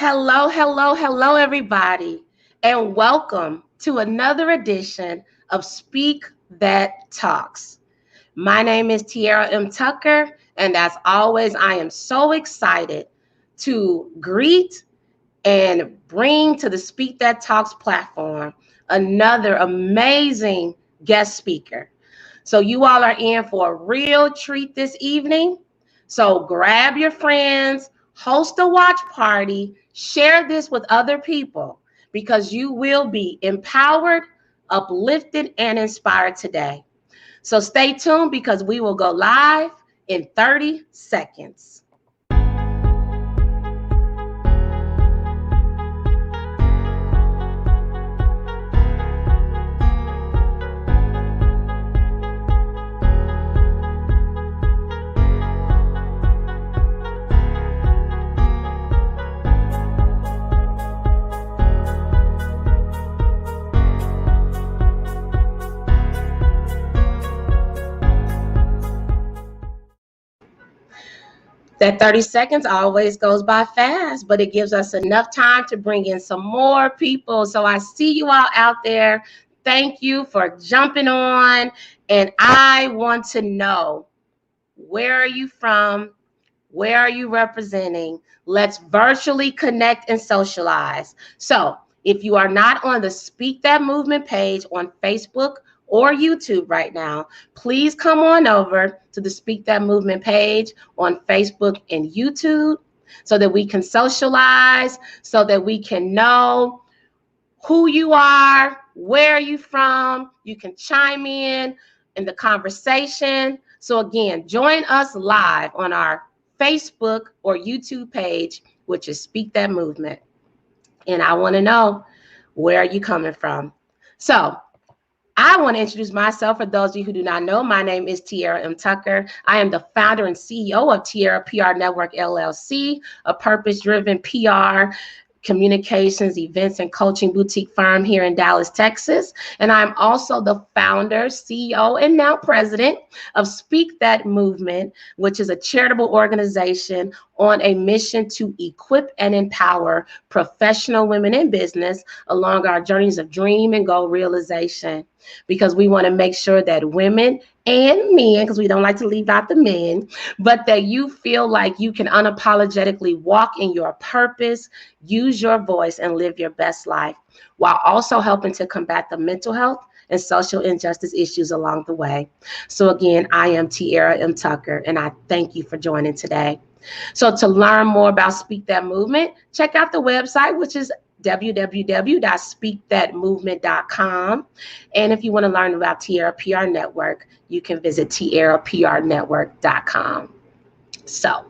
Hello, hello, hello, everybody, and welcome to another edition of Speak That Talks. My name is Tiara M. Tucker, and as always, I am so excited to greet and bring to the Speak That Talks platform another amazing guest speaker. So, you all are in for a real treat this evening. So, grab your friends, host a watch party, share this with other people because you will be empowered, uplifted, and inspired today. So, stay tuned because we will go live in 30 seconds. That 30 seconds always goes by fast, but it gives us enough time to bring in some more people. So I see you all out there. Thank you for jumping on. And I want to know, where are you from? Where are you representing? Let's virtually connect and socialize. So if you are not on the Speak That Movement page on Facebook or YouTube right now, please come on over to the Speak That Movement page on Facebook and YouTube so that we can socialize, so that we can know who you are, where are you from. You can chime in the conversation. So again, join us live on our Facebook or YouTube page, which is Speak That Movement. And I want to know, where are you coming from? So I want to introduce myself. For those of you who do not know, my name is Tiara M. Tucker. I am the founder and CEO of Tiara PR Network, LLC, a purpose-driven PR communications, events, and coaching boutique firm here in Dallas, Texas. And I'm also the founder, CEO, and now president of Speak That Movement, which is a charitable organization on a mission to equip and empower professional women in business along our journeys of dream and goal realization. Because we want to make sure that women and men, because we don't like to leave out the men, but that you feel like you can unapologetically walk in your purpose, use your voice, and live your best life, while also helping to combat the mental health and social injustice issues along the way. So again, I am Tiara M. Tucker, and I thank you for joining today. So to learn more about Speak That Movement, check out the website, which is www.speakthatmovement.com. And if you want to learn about Tiara PR Network, you can visit tiaraprnetwork.com. So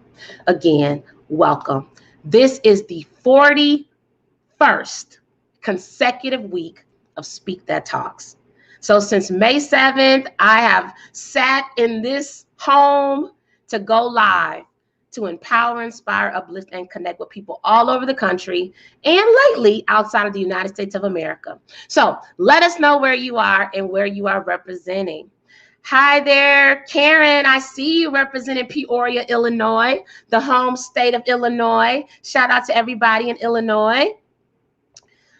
again, welcome. This is the 41st consecutive week of Speak That Talks. So since May 7th, I have sat in this home to go live, to empower, inspire, uplift, and connect with people all over the country and lately outside of the United States of America. So let us know where you are and where you are representing. Hi there, Karen. I see you representing Peoria, Illinois, the home state of Illinois. Shout out to everybody in Illinois.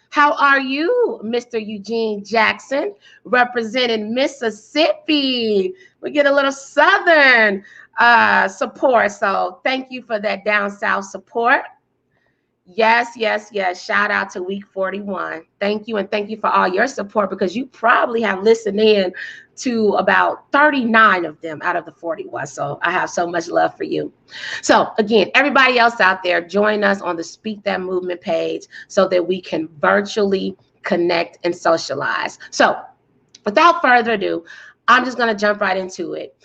How are you, Mr. Eugene Jackson, representing Mississippi? We get a little Southern support. So thank you for that down south support. Yes. Shout out to week 41. Thank you. And thank you for all your support, because you probably have listened in to about 39 of them out of the 41. So I have so much love for you. So again, everybody else out there, join us on the Speak That Movement page so that we can virtually connect and socialize. So without further ado, I'm just going to jump right into it.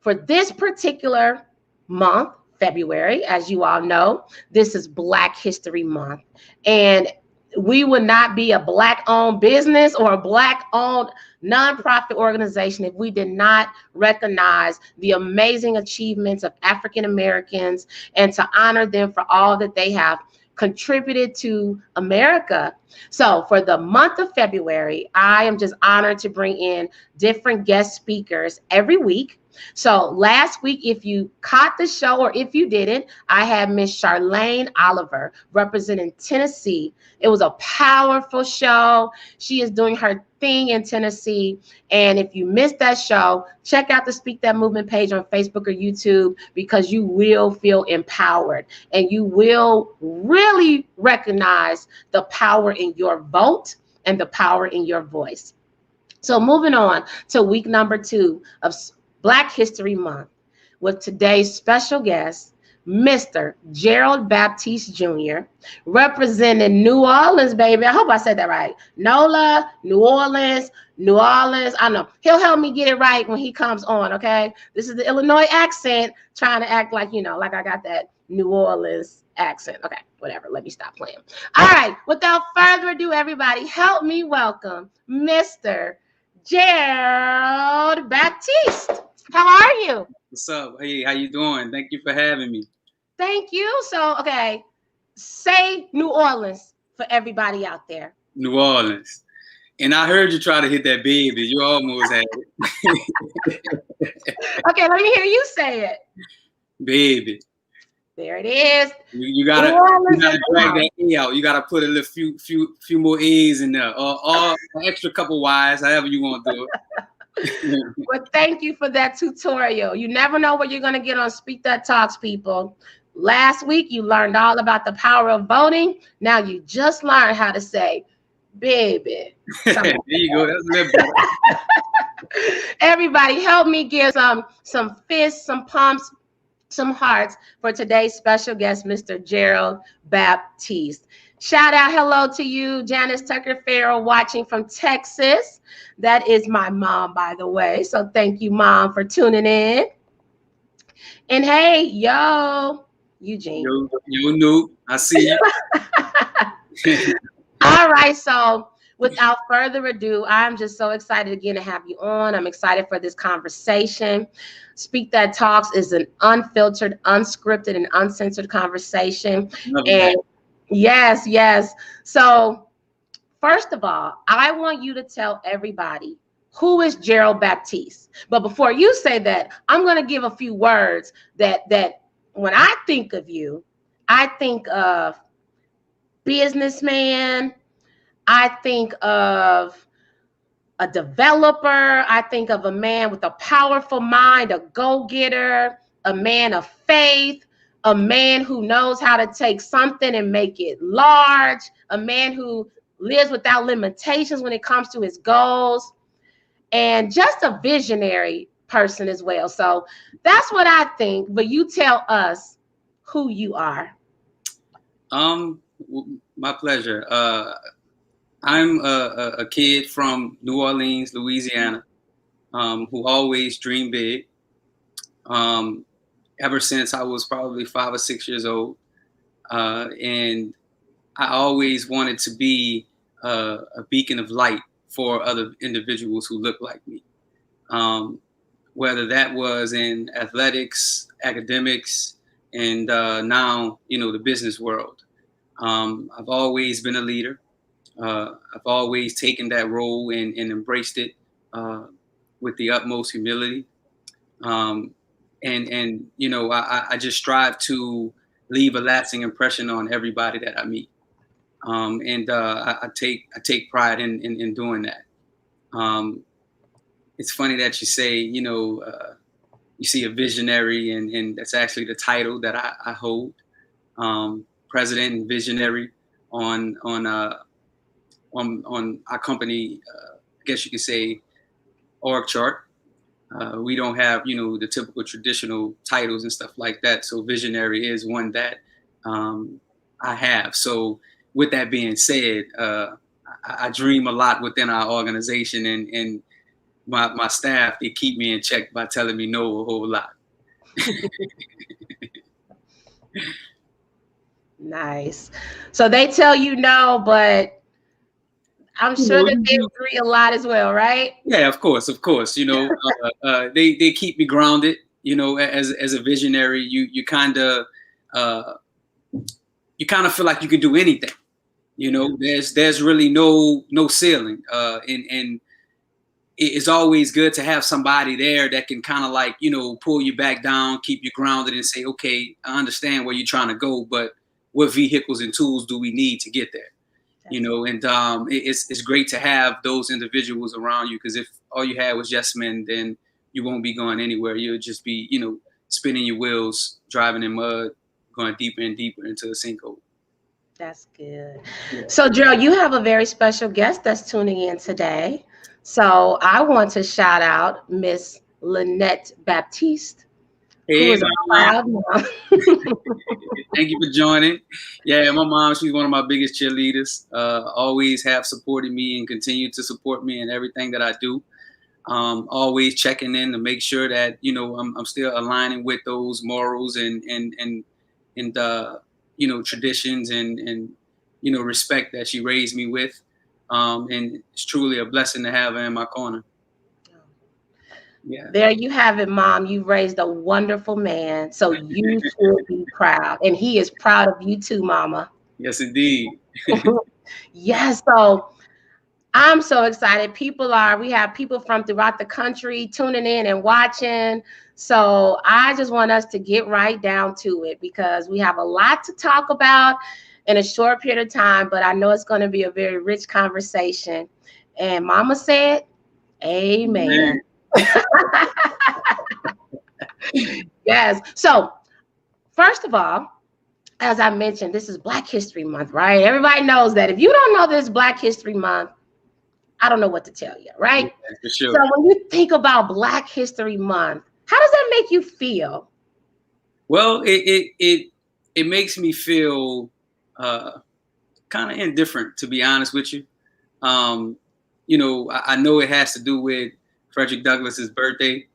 For this particular month, February, as you all know, this is Black History Month. And we would not be a Black-owned business or a Black-owned nonprofit organization if we did not recognize the amazing achievements of African Americans and to honor them for all that they have contributed to America. So for the month of February, I am just honored to bring in different guest speakers every week So last week, if you caught the show or if you didn't, I had Miss Charlene Oliver representing Tennessee. It was a powerful show. She is doing her thing in Tennessee. And if you missed that show, check out the Speak That Movement page on Facebook or YouTube, because you will feel empowered and you will really recognize the power in your vote and the power in your voice. So moving on to week number 2 of Black History Month with today's special guest, Mr. Gerald Baptiste Jr., representing New Orleans, baby. I hope I said that right. NOLA, New Orleans. I don't know. He'll help me get it right when he comes on, okay? This is the Illinois accent, trying to act like, like I got that New Orleans accent. Okay, whatever. Let me stop playing. All right. Without further ado, everybody, help me welcome Mr. Gerald Baptiste. How are you? What's up? Hey, how you doing? Thank you for having me. Thank you. So, okay, say New Orleans for everybody out there. New Orleans. And I heard you try to hit that baby. You almost had it. Okay, let me hear you say it. Baby. There it is. You gotta drag that A out. You gotta put a little few more A's in there, or an extra couple Y's, however you want to do it. Well, thank you for that tutorial. You never know what you're gonna get on Speak That Talks, people. Last week you learned all about the power of voting. Now you just learned how to say, baby. There you go. That's a little better. Everybody, help me give some fists, some pumps, some hearts for today's special guest, Mr. Gerald Baptiste. Shout out, hello to you, Janice Tucker Farrell, watching from Texas. That is my mom, by the way. So thank you, Mom, for tuning in. And hey, yo, Eugene. You knew. I see you. All right, so without further ado, I'm just so excited again to have you on. I'm excited for this conversation. Speak That Talks is an unfiltered, unscripted, and uncensored conversation. And yes. So first of all, I want you to tell everybody, who is Gerald Baptiste? But before you say that, I'm going to give a few words that when I think of you, I think of businessman. I think of a developer. I think of a man with a powerful mind, a go-getter, a man of faith, a man who knows how to take something and make it large, a man who lives without limitations when it comes to his goals, and just a visionary person as well. So that's what I think. But you tell us who you are. My pleasure. I'm a kid from New Orleans, Louisiana, who always dreamed big. Ever since I was probably 5 or 6 years old, and I always wanted to be a beacon of light for other individuals who look like me. Whether that was in athletics, academics, and now the business world. I've always been a leader. I've always taken that role and embraced it with the utmost humility. I just strive to leave a lasting impression on everybody that I meet. I take pride in doing that. It's funny that you say, you see a visionary, and that's actually the title that I hold. President and visionary on our company, I guess you could say, org chart. We don't have, the typical traditional titles and stuff like that. So visionary is one that I have. So with that being said, I dream a lot within our organization, and my staff, they keep me in check by telling me no a whole lot. Nice. So they tell you no, but I'm sure that they agree a lot as well, right? Yeah, of course. They keep me grounded. As a visionary, you kind of feel like you can do anything. There's really no ceiling. And it's always good to have somebody there that can kind of like, pull you back down, keep you grounded, and say, okay, I understand where you're trying to go, but what vehicles and tools do we need to get there? And it's great to have those individuals around you, because if all you had was yes men, then you won't be going anywhere. You'll just be, spinning your wheels, driving in mud, going deeper and deeper into a sinkhole. That's good. Yeah. So, Gerald, you have a very special guest that's tuning in today. So I want to shout out Miss Lynette Baptiste, hey, who is a proud mom. Thank you for joining. Yeah, my mom, she's one of my biggest cheerleaders. Always have supported me and continue to support me in everything that I do. Always checking in to make sure that I'm still aligning with those morals and traditions and respect that she raised me with. And it's truly a blessing to have her in my corner. Yeah. There you have it, Mom. You raised a wonderful man, so you should be proud, and he is proud of you too, Mama. Yes, indeed. Yes. So I'm so excited. We have people from throughout the country tuning in and watching. So I just want us to get right down to it, because we have a lot to talk about in a short period of time, but I know it's going to be a very rich conversation. And Mama said, amen. Yes. So first of all, as I mentioned, this is Black History Month, right? Everybody knows that. If you don't know this Black History Month, I don't know what to tell you, right? Yeah, for sure. So when you think about Black History Month, how does that make you feel? Well, it makes me feel kind of indifferent, to be honest with you. I know it has to do with Frederick Douglass's birthday,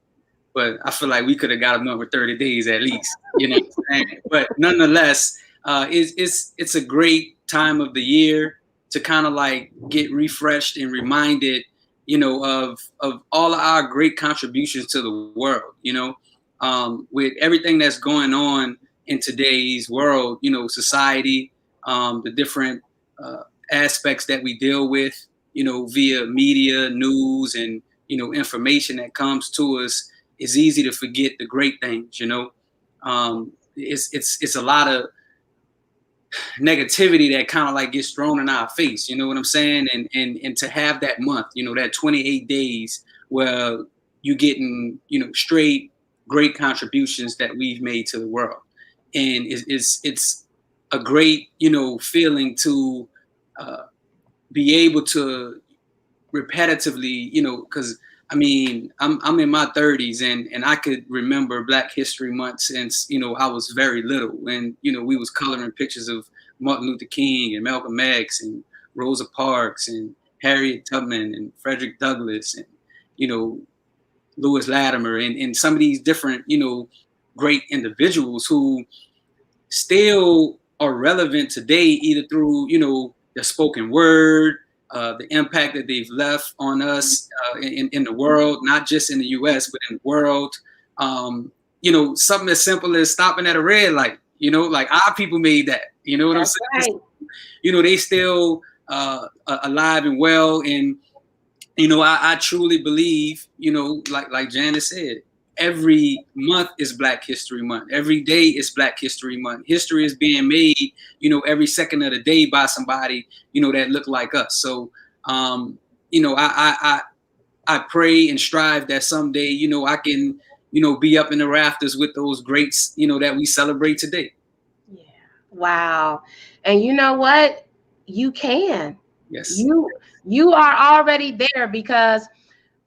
but I feel like we could have got another 30 days at least. You know what I'm saying? But nonetheless, it's a great time of the year to kind of like get refreshed and reminded, of all of our great contributions to the world. With everything that's going on in today's world, society, the different aspects that we deal with, via media, news, and information that comes to us. It's easy to forget the great things. It's a lot of negativity that kind of like gets thrown in our face, you know what I'm saying? And to have that month, that 28 days where you getting, straight great contributions that we've made to the world. And it's a great, feeling to be able to repetitively, because I mean, I'm in my 30s and I could remember Black History Month since, I was very little. And, we was coloring pictures of Martin Luther King and Malcolm X and Rosa Parks and Harriet Tubman and Frederick Douglass and, Lewis Latimer and some of these different, great individuals who still are relevant today, either through, their spoken word, the impact that they've left on us in the world, not just in the U.S., but in the world. Something as simple as stopping at a red light, like our people made that, you know what I'm saying? Right. They still alive and well. And, I truly believe, like Janice said, every month is Black History Month. Every day is Black History Month. History is being made, every second of the day by somebody, that look like us. So, I pray and strive that someday, I can, be up in the rafters with those greats, that we celebrate today. Yeah. Wow. And you know what? You can. Yes. You are already there, because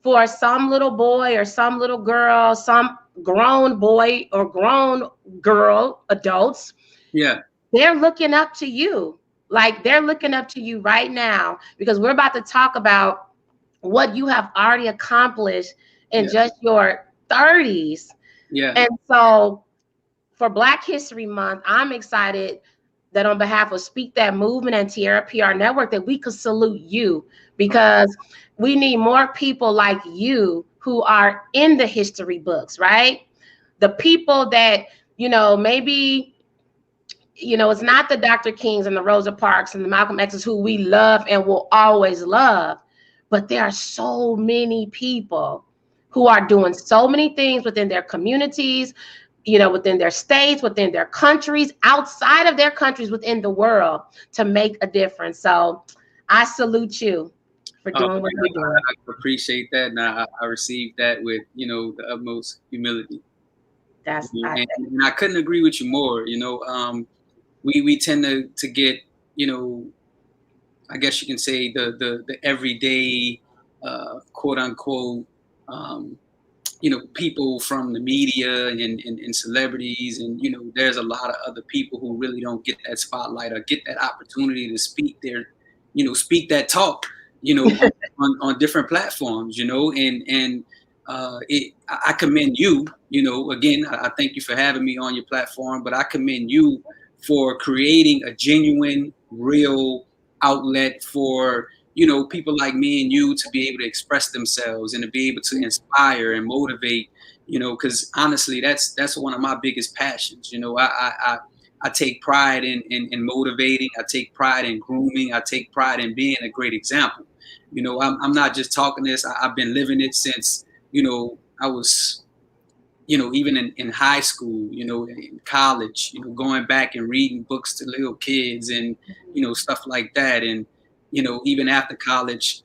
for some little boy or some little girl, some grown boy or grown girl, adults, yeah, they're looking up to you. Like they're looking up to you right now, because we're about to talk about what you have already accomplished in just your 30s. Yeah. And so for Black History Month, I'm excited that on behalf of Speak That Movement and Tiara PR Network, that we could salute you, because we need more people like you who are in the history books, right? The people that, maybe, it's not the Dr. Kings and the Rosa Parks and the Malcolm X's who we love and will always love, but there are so many people who are doing so many things within their communities, within their states, within their countries, outside of their countries, within the world, to make a difference. So I salute you for doing what you're doing. I appreciate that, and I received that with the utmost humility. And I couldn't agree with you more. We tend to get, I guess you can say the everyday quote unquote people from the media and celebrities, and there's a lot of other people who really don't get that spotlight or get that opportunity to speak speak that talk on different platforms, and I commend you. Again, I thank you for having me on your platform, but I commend you for creating a genuine, real outlet for people like me and you to be able to express themselves and to be able to inspire and motivate, because honestly, that's one of my biggest passions. I take pride in motivating. I take pride in grooming. I take pride in being a great example. I'm not just talking this. I've been living it since, I was, even in high school, in college, going back and reading books to little kids and, stuff like that. And, even after college,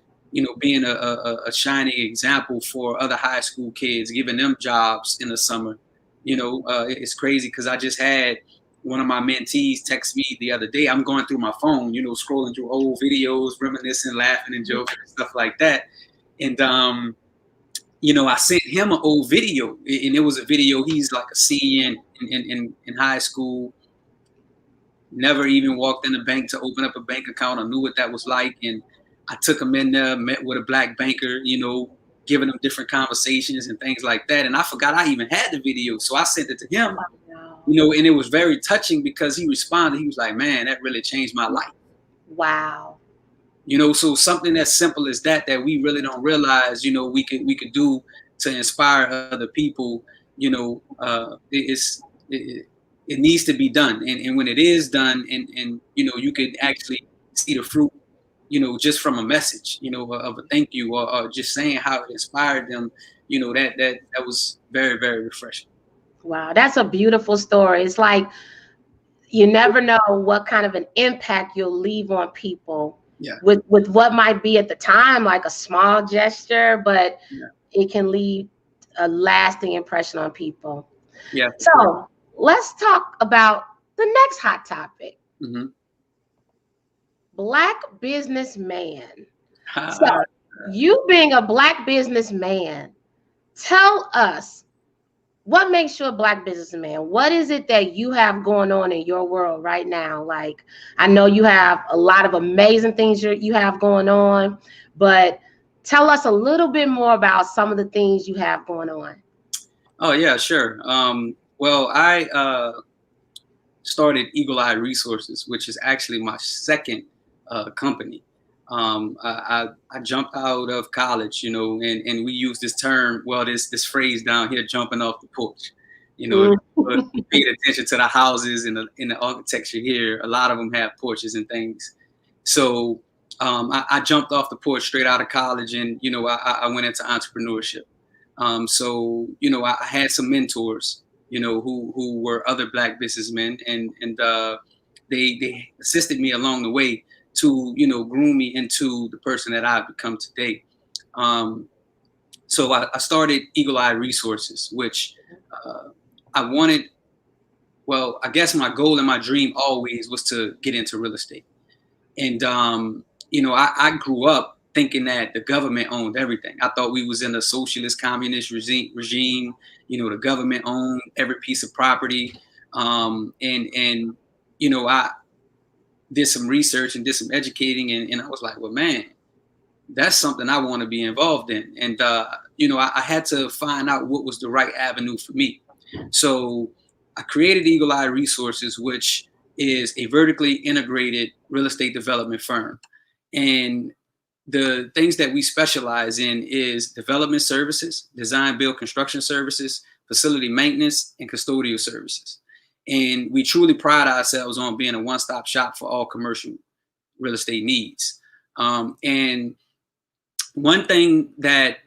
being a shining example for other high school kids, giving them jobs in the summer. It's crazy because I just had one of my mentees text me the other day. I'm going through my phone, scrolling through old videos, reminiscing, laughing, and joking and stuff like that. And, I sent him an old video, and it was a video. He's like a senior in high school. Never even walked in the bank to open up a bank account. I knew what that was like. And I took him in there, met with a black banker, giving him different conversations and things like that. And I forgot I even had the video. So I sent it to him, and it was very touching because he responded. He was like, man, that really changed my life. Wow. So something as simple as that we really don't realize, we could do to inspire other people, it needs to be done. And when it is done and you could actually see the fruit, just from a message, of a thank you or just saying how it inspired them, that was very, very refreshing. Wow. That's a beautiful story. It's like, you never know what kind of an impact you'll leave on people. Yeah. With what might be at the time like a small gesture, but it can leave a lasting impression on people. Yeah. So let's talk about the next hot topic. Mm-hmm. Black businessman. So you being a Black businessman, tell us, what makes you a Black businessman? What is it that you have going on in your world right now? Like, I know you have a lot of amazing things you have going on, but tell us a little bit more about some of the things you have going on. Oh, yeah, sure. Well, I started Eagle Eye Resources, which is actually my second company. I jumped out of college, and we use this term, this phrase down here, jumping off the porch. Paying attention to the houses and the architecture here. A lot of them have porches and things. So I jumped off the porch straight out of college, and I went into entrepreneurship. So I had some mentors, who were other Black businessmen, and they assisted me along the way to groom me into the person that I've become today. So I started Eagle Eye Resources, which I wanted. Well, I guess my goal and my dream always was to get into real estate. And I grew up thinking that the government owned everything. I thought we was in a socialist communist regime. The government owned every piece of property. And I did some research and did some educating, and I was like, well, man, that's something I want to be involved in. And I had to find out what was the right avenue for me. So I created Eagle Eye Resources, which is a vertically integrated real estate development firm. And the things that we specialize in is development services, design, build, construction services, facility maintenance, and custodial services. And we truly pride ourselves on being a one-stop shop for all commercial real estate needs. And one thing that,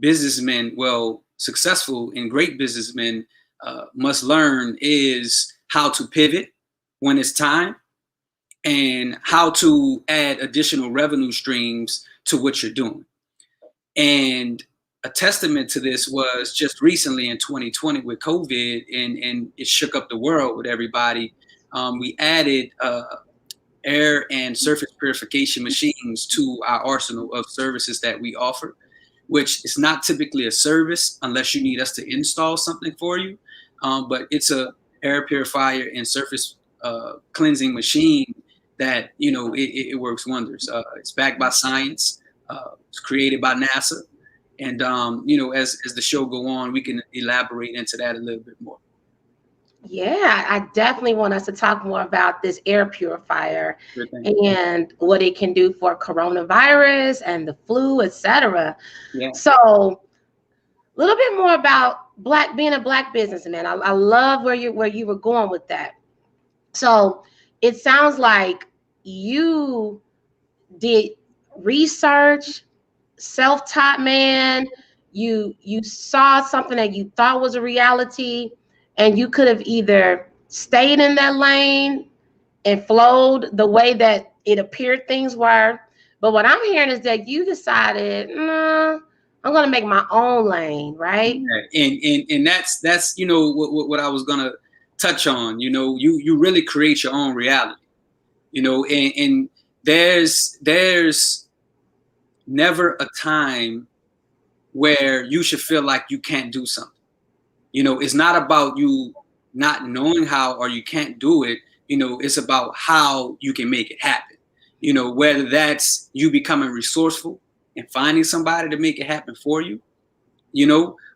businessmen, well, successful and great businessmen must learn is how to pivot when it's time, and how to add additional revenue streams to what you're doing. And a testament to this was just recently in 2020 with COVID, and it shook up the world with everybody. We added air and surface purification machines to our arsenal of services that we offer, which is not typically a service unless you need us to install something for you. But it's a air purifier and surface cleansing machine that, it works wonders. It's backed by science. It's created by NASA. And, as the show go on, we can elaborate into that a little bit more. Yeah, I definitely want us to talk more about this air purifier and what it can do for coronavirus and the flu, etc. Yeah. So a little bit more about being a Black businessman. I love where you were going with that. So it sounds like you did research, self-taught man. You saw something that you thought was a reality, and you could have either stayed in that lane and flowed the way that it appeared things were. But what I'm hearing is that you decided, nah, I'm going to make my own lane, right? Yeah. And that's what I was going to touch on. You really create your own reality. And there's never a time where you should feel like you can't do something. It's not about you not knowing how or you can't do it. It's about how you can make it happen. Whether that's you becoming resourceful and finding somebody to make it happen for you,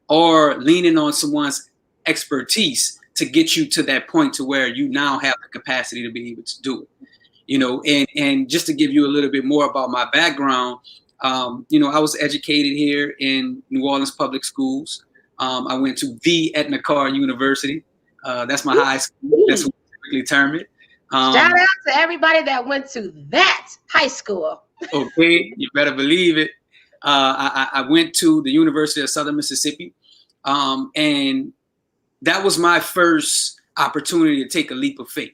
or leaning on someone's expertise to get you to that point to where you now have the capacity to be able to do it. And just to give you a little bit more about my background, I was educated here in New Orleans public schools. I went to the Etna Carr University. That's my high school. That's what we typically term it. Shout out to everybody that went to that high school. Okay, you better believe it. I went to the University of Southern Mississippi, and that was my first opportunity to take a leap of faith.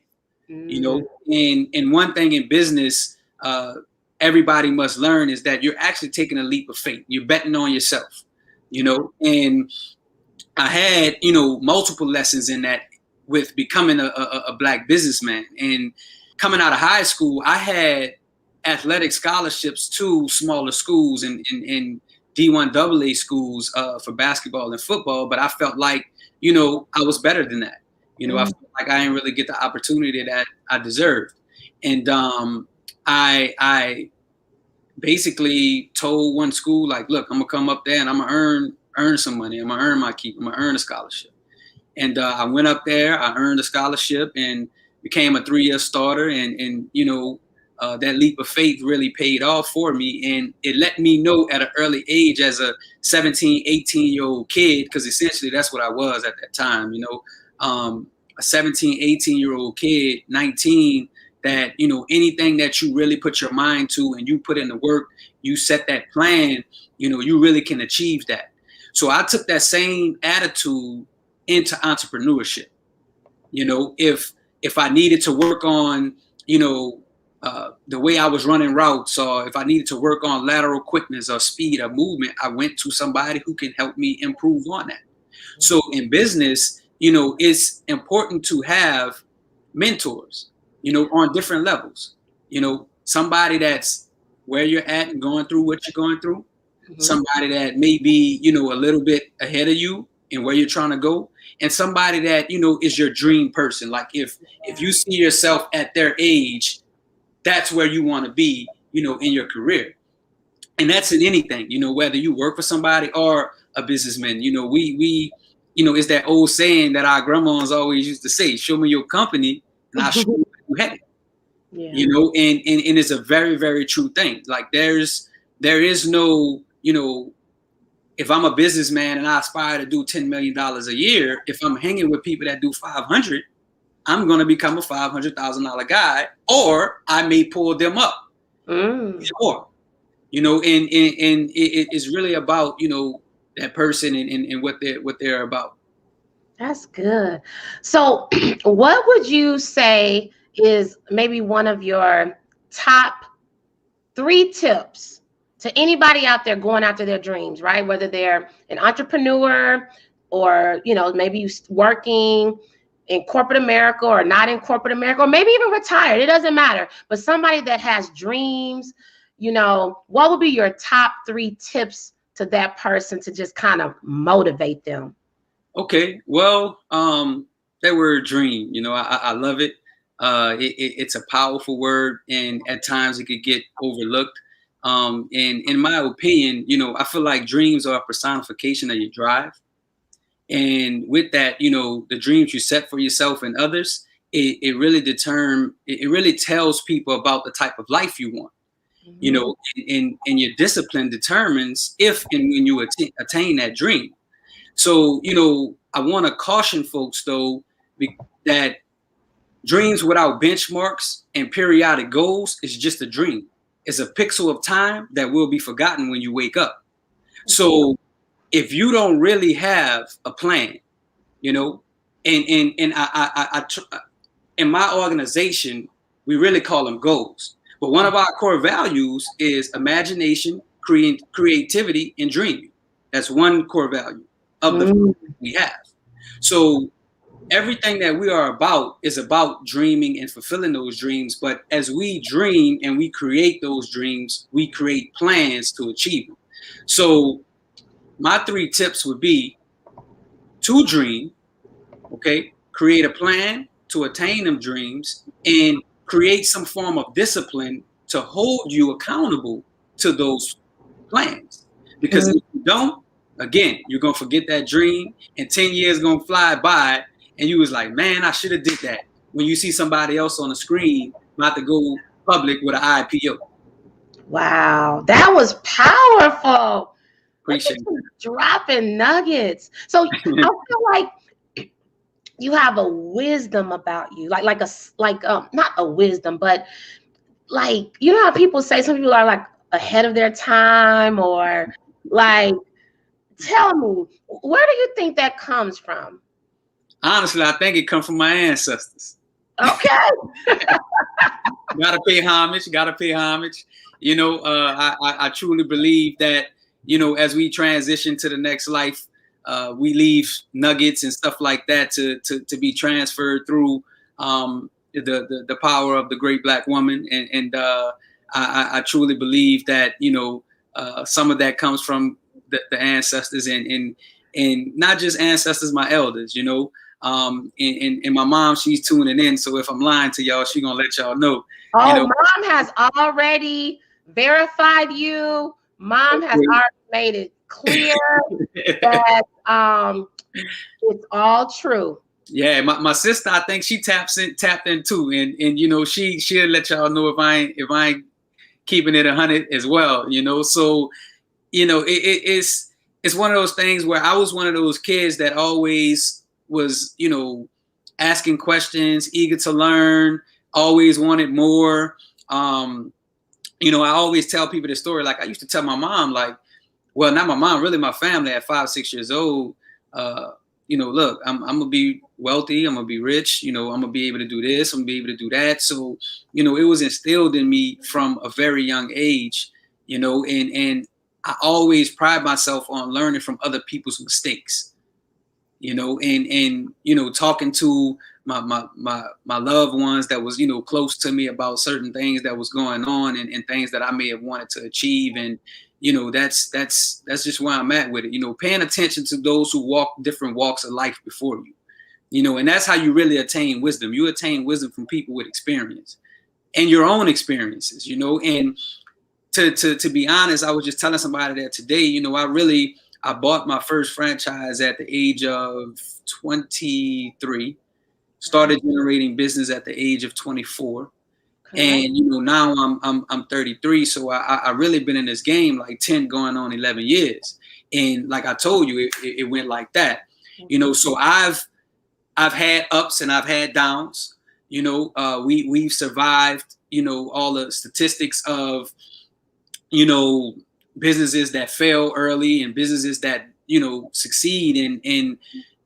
And one thing in business, everybody must learn is that you're actually taking a leap of faith. You're betting on yourself. And I had, multiple lessons in that with becoming a Black businessman. And coming out of high school, I had athletic scholarships to smaller schools and D1 AA schools for basketball and football. But I felt like, I was better than that. I felt like I didn't really get the opportunity that I deserved. And I basically told one school, like, look, I'm gonna come up there and I'm gonna earn some money. I'm gonna earn my keep. I'm gonna earn a scholarship. And I went up there, I earned a scholarship and became a 3-year starter. And that leap of faith really paid off for me. And it let me know at an early age as a 17, 18-year-old kid, because essentially that's what I was at that time, a 17, 18-year-old kid, 19, that, anything that you really put your mind to and you put in the work, you set that plan, you really can achieve that. So I took that same attitude into entrepreneurship. If I needed to work on, the way I was running routes, or if I needed to work on lateral quickness or speed or movement, I went to somebody who can help me improve on that. So in business, it's important to have mentors, on different levels. Somebody that's where you're at and going through what you're going through. Somebody that may be, a little bit ahead of you and where you're trying to go, and somebody that, is your dream person. Like if you see yourself at their age, that's where you want to be, in your career. And that's in anything, whether you work for somebody or a businessman. We it's that old saying that our grandmas always used to say, show me your company and I'll show you where you headed. Yeah. And it's a very, very true thing. Like there is no, if I'm a businessman and I aspire to do $10 million a year, if I'm hanging with people that do 500, I'm going to become a $500,000 guy, or I may pull them up. Or, you know, and it's really about, you know, that person and what they're about. That's good. So, what would you say is maybe one of your top 3 tips to anybody out there going after their dreams, right? Whether they're an entrepreneur or, maybe you working in corporate America or not in corporate America, or maybe even retired. It doesn't matter. But somebody that has dreams, what would be your top 3 tips to that person to just kind of motivate them? Okay, well, that word dream, you know, I love it. It's a powerful word, and at times it could get overlooked. And in my opinion, you know, I feel like dreams are a personification of your drive. And with that, you know, the dreams you set for yourself and others, it really tells people about the type of life you want. You know, and your discipline determines if and when you attain that dream. So, you know, I want to caution folks, though, that dreams without benchmarks and periodic goals is just a dream. It's a pixel of time that will be forgotten when you wake up. So if you don't really have a plan, you know, and in my organization, we really call them goals. But one of our core values is imagination, creativity, and dreaming. That's one core value of the we have. So everything that we are about is about dreaming and fulfilling those dreams. But as we dream and we create those dreams, we create plans to achieve them. So my 3 tips would be to dream, okay, create a plan to attain them dreams, and create some form of discipline to hold you accountable to those plans. Because if you don't, again, you're gonna forget that dream, and 10 years gonna fly by, and you was like, man, I should have did that. When you see somebody else on the screen about to go public with an IPO. Wow, that was powerful. Appreciate it. Dropping nuggets. So I feel like you have a wisdom about you, like not a wisdom, but like, how people say some people are like ahead of their time, or like, tell me, where do you think that comes from? Honestly, I think it comes from my ancestors. Okay. Gotta pay homage. You know, I truly believe that, you know, as we transition to the next life, we leave nuggets and stuff like that to be transferred through the power of the great Black woman. And I truly believe that, you know, some of that comes from the ancestors and not just ancestors, my elders, you know. And my mom, she's tuning in. So if I'm lying to y'all, she's gonna let y'all know. Oh, you know, Mom has already verified you. Mom has already made it clear that it's all true. Yeah, my sister, I think she tapped in too, and you know, she'll let y'all know if I ain't keeping it 100 as well, you know. So, you know, it's one of those things where I was one of those kids that always was, you know, asking questions, eager to learn, always wanted more. You know, I always tell people the story. Like I used to tell my mom, like, well, not my mom, really my family at 5, 6 years old. You know, look, I'm gonna be wealthy, I'm gonna be rich, you know, I'm gonna be able to do this, I'm gonna be able to do that. So, you know, it was instilled in me from a very young age, you know, and I always pride myself on learning from other people's mistakes, you know, and you know, talking to my loved ones that was, you know, close to me about certain things that was going on and things that I may have wanted to achieve. And you know, that's just where I'm at with it. You know, paying attention to those who walk different walks of life before you. You know, and that's how you really attain wisdom. You attain wisdom from people with experience and your own experiences. You know, and to be honest, I was just telling somebody that today. You know, I bought my first franchise at the age of 23. Started generating business at the age of 24. And you know, now I'm 33, so I really been in this game like 10 going on 11 years. And like I told you, it went like that. You know, so I've had ups and I've had downs. You know, we've survived, you know, all the statistics of, you know, businesses that fail early and businesses that, you know, succeed. And,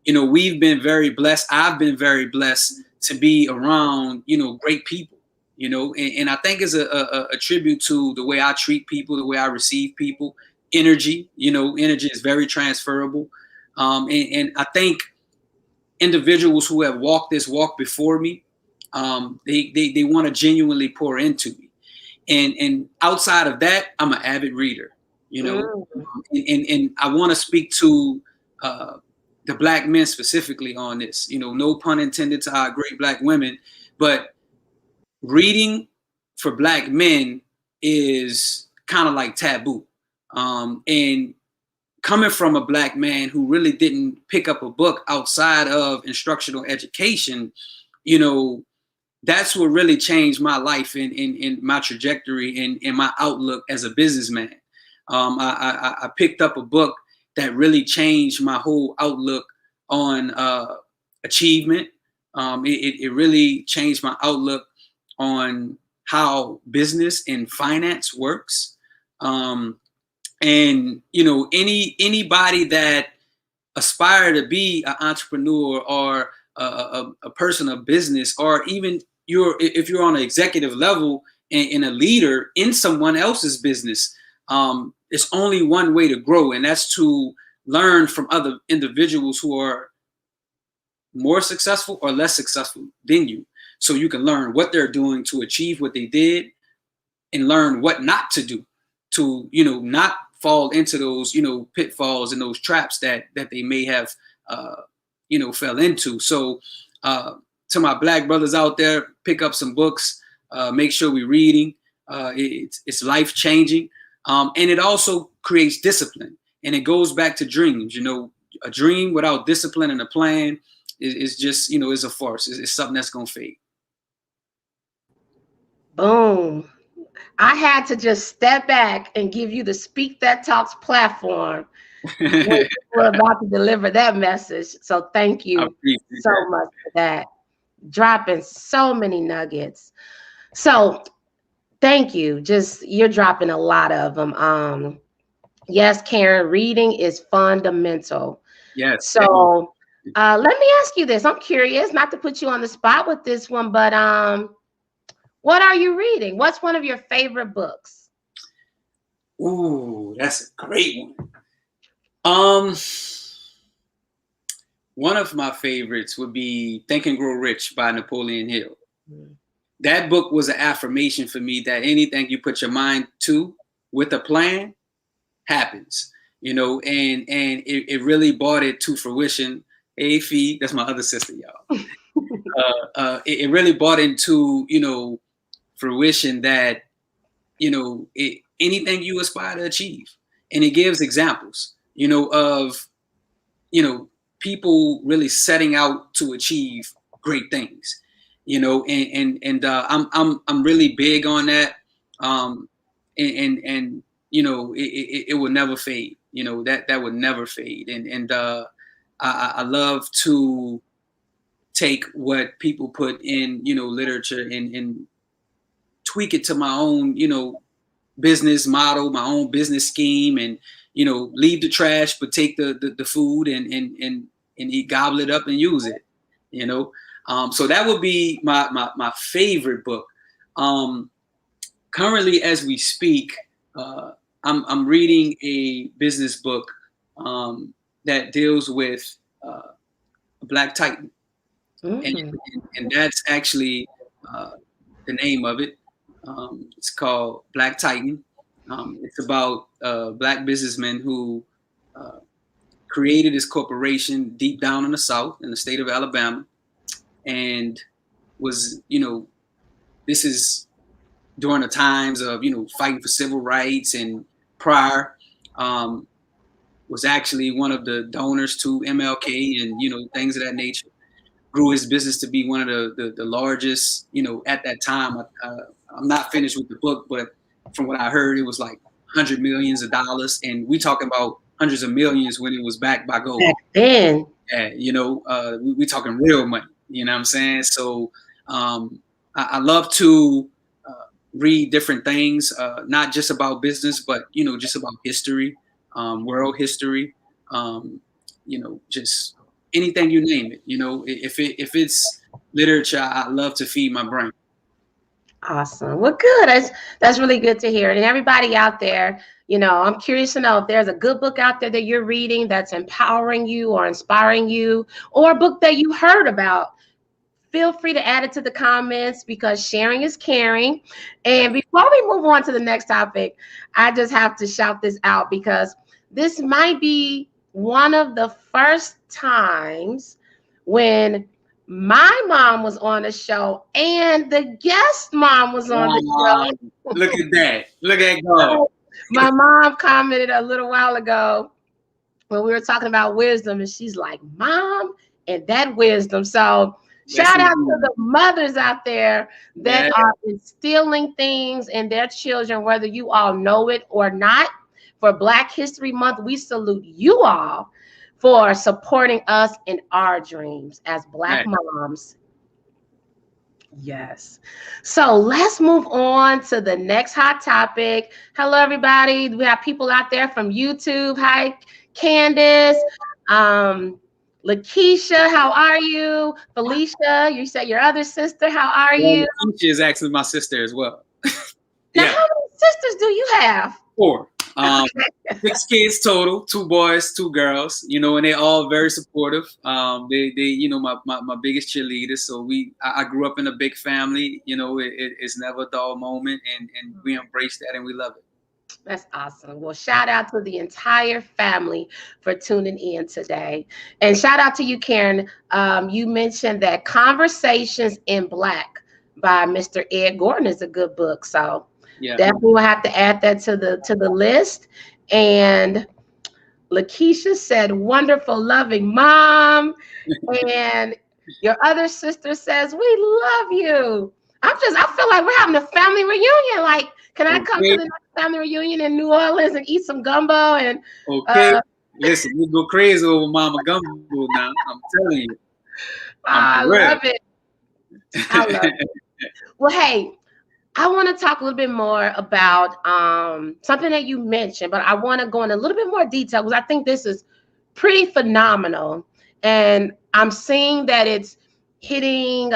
you know, we've been very blessed. I've been very blessed to be around, you know, great people, you know, and I think it's a tribute to the way I treat people, the way I receive people, energy, you know, energy is very transferable. And I think individuals who have walked this walk before me, they want to genuinely pour into me. And outside of that, I'm an avid reader, you know, Mm. and I want to speak to the black men specifically on this, you know, no pun intended to our great black women, but reading for black men is kind of like taboo. And coming from a black man who really didn't pick up a book outside of instructional education, you know, that's what really changed my life and my trajectory and my outlook as a businessman. I picked up a book that really changed my whole outlook on achievement. It really changed my outlook on how business and finance works. And you know, anybody that aspire to be an entrepreneur or a person of business, or even if you're on an executive level and a leader in someone else's business, it's only one way to grow, and that's to learn from other individuals who are more successful or less successful than you, so you can learn what they're doing to achieve what they did and learn what not to do to, you know, not fall into those, you know, pitfalls and those traps that they may have you know, fell into. So to my black brothers out there, pick up some books, make sure we're reading. It's life changing, and it also creates discipline, and it goes back to dreams. You know, a dream without discipline and a plan is just, you know, is a farce. It's something that's gonna fade. Boom. I had to just step back and give you the Speak That Talks platform when you were about to deliver that message. So thank I you appreciate so that. much for that. Dropping so many nuggets. So thank you. Just you're dropping a lot of them. Yes, Karen, reading is fundamental. Yes. So let me ask you this. I'm curious, not to put you on the spot with this one, but what are you reading? What's one of your favorite books? Ooh, that's a great one. Um, One of my favorites would be Think and Grow Rich by Napoleon Hill. That book was an affirmation for me that anything you put your mind to with a plan happens, you know, and it really brought it to fruition. Hey, Fee, that's my other sister, y'all. It really brought into, you know, fruition that, you know, anything you aspire to achieve. And it gives examples, you know, of, you know, people really setting out to achieve great things, you know, and I'm really big on that. And you know, it will never fade, you know, that would never fade. And I love to take what people put in, you know, literature and tweak it to my own, you know, business model, my own business scheme, and, you know, leave the trash but take the food and eat, gobble it up and use it, you know. So that would be my favorite book. Currently, as we speak, I'm reading a business book that deals with a black titan, and, Mm. and that's actually the name of it. It's called Black Titan. It's about a black businessman who uh, created his corporation deep down in the South, in the state of Alabama, and was, you know, this is during the times of, you know, fighting for civil rights, and prior was actually one of the donors to MLK and, you know, things of that nature. Grew his business to be one of the largest, you know, at that time. I'm not finished with the book, but from what I heard, it was like hundred millions of dollars, and we talking about hundreds of millions when it was backed by gold. Back then. Yeah, you know, we talking real money. You know what I'm saying? So I love to read different things, not just about business, but just about history, world history, just anything you name it. If it's literature, I love to feed my brain. Awesome. Well, good. That's really good to hear. And everybody out there, I'm curious to know if there's a good book out there that you're reading that's empowering you or inspiring you, or a book that you heard about. Feel free to add it to the comments, because sharing is caring. And before we move on to the next topic, I just have to shout this out, because this might be one of the first times when my mom was on the show and the guest mom was on the show. Look at that. Look at God. My mom commented a little while ago when we were talking about wisdom, and she's like, "Mom, and that wisdom." So shout out to the mothers out there that are instilling things in their children, whether you all know it or not. For Black History Month, we salute you all for supporting us in our dreams as Black moms. Yes. So let's move on to the next hot topic. Hello, everybody. We have people out there from YouTube. Hi, Candace. Lakeisha, how are you? Felicia, you said your other sister. How are you? Lakeisha is actually my sister as well. Now, how many sisters do you have? 4. 6 kids total, 2 boys, 2 girls, and they're all very supportive. They my biggest cheerleaders. So I grew up in a big family. It's never a dull moment, and we embrace that and we love it. That's awesome. Well, shout out to the entire family for tuning in today. And shout out to you, Karen. You mentioned that Conversations in Black by Mr. Ed Gordon is a good book. So definitely we'll have to add that to the list. And Lakeisha said, "Wonderful, loving mom." And your other sister says, "We love you." I feel like we're having a family reunion. Like, can I come to the next family reunion in New Orleans and eat some gumbo? And listen, we go crazy over Mama Gumbo now. I'm telling you. I love it. I love it. Well, hey, I want to talk a little bit more about something that you mentioned, but I want to go in a little bit more detail, because I think this is pretty phenomenal. And I'm seeing that it's hitting.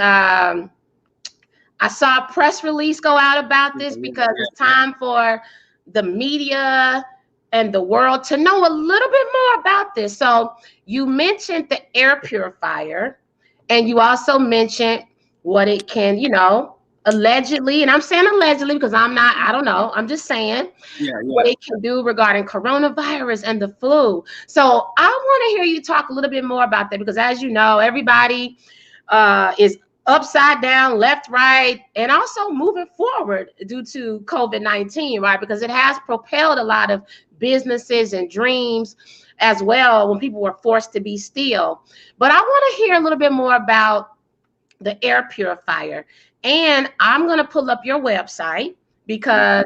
I saw a press release go out about this, because it's time for the media and the world to know a little bit more about this. So you mentioned the air purifier, and you also mentioned what it can, allegedly, and I'm saying allegedly because I don't know. I'm just saying what it can do regarding coronavirus and the flu. So I want to hear you talk a little bit more about that, because as you know, everybody is upside down, left, right, and also moving forward due to COVID-19, right? Because it has propelled a lot of businesses and dreams as well when people were forced to be still. But I want to hear a little bit more about the air purifier. And I'm going to pull up your website, because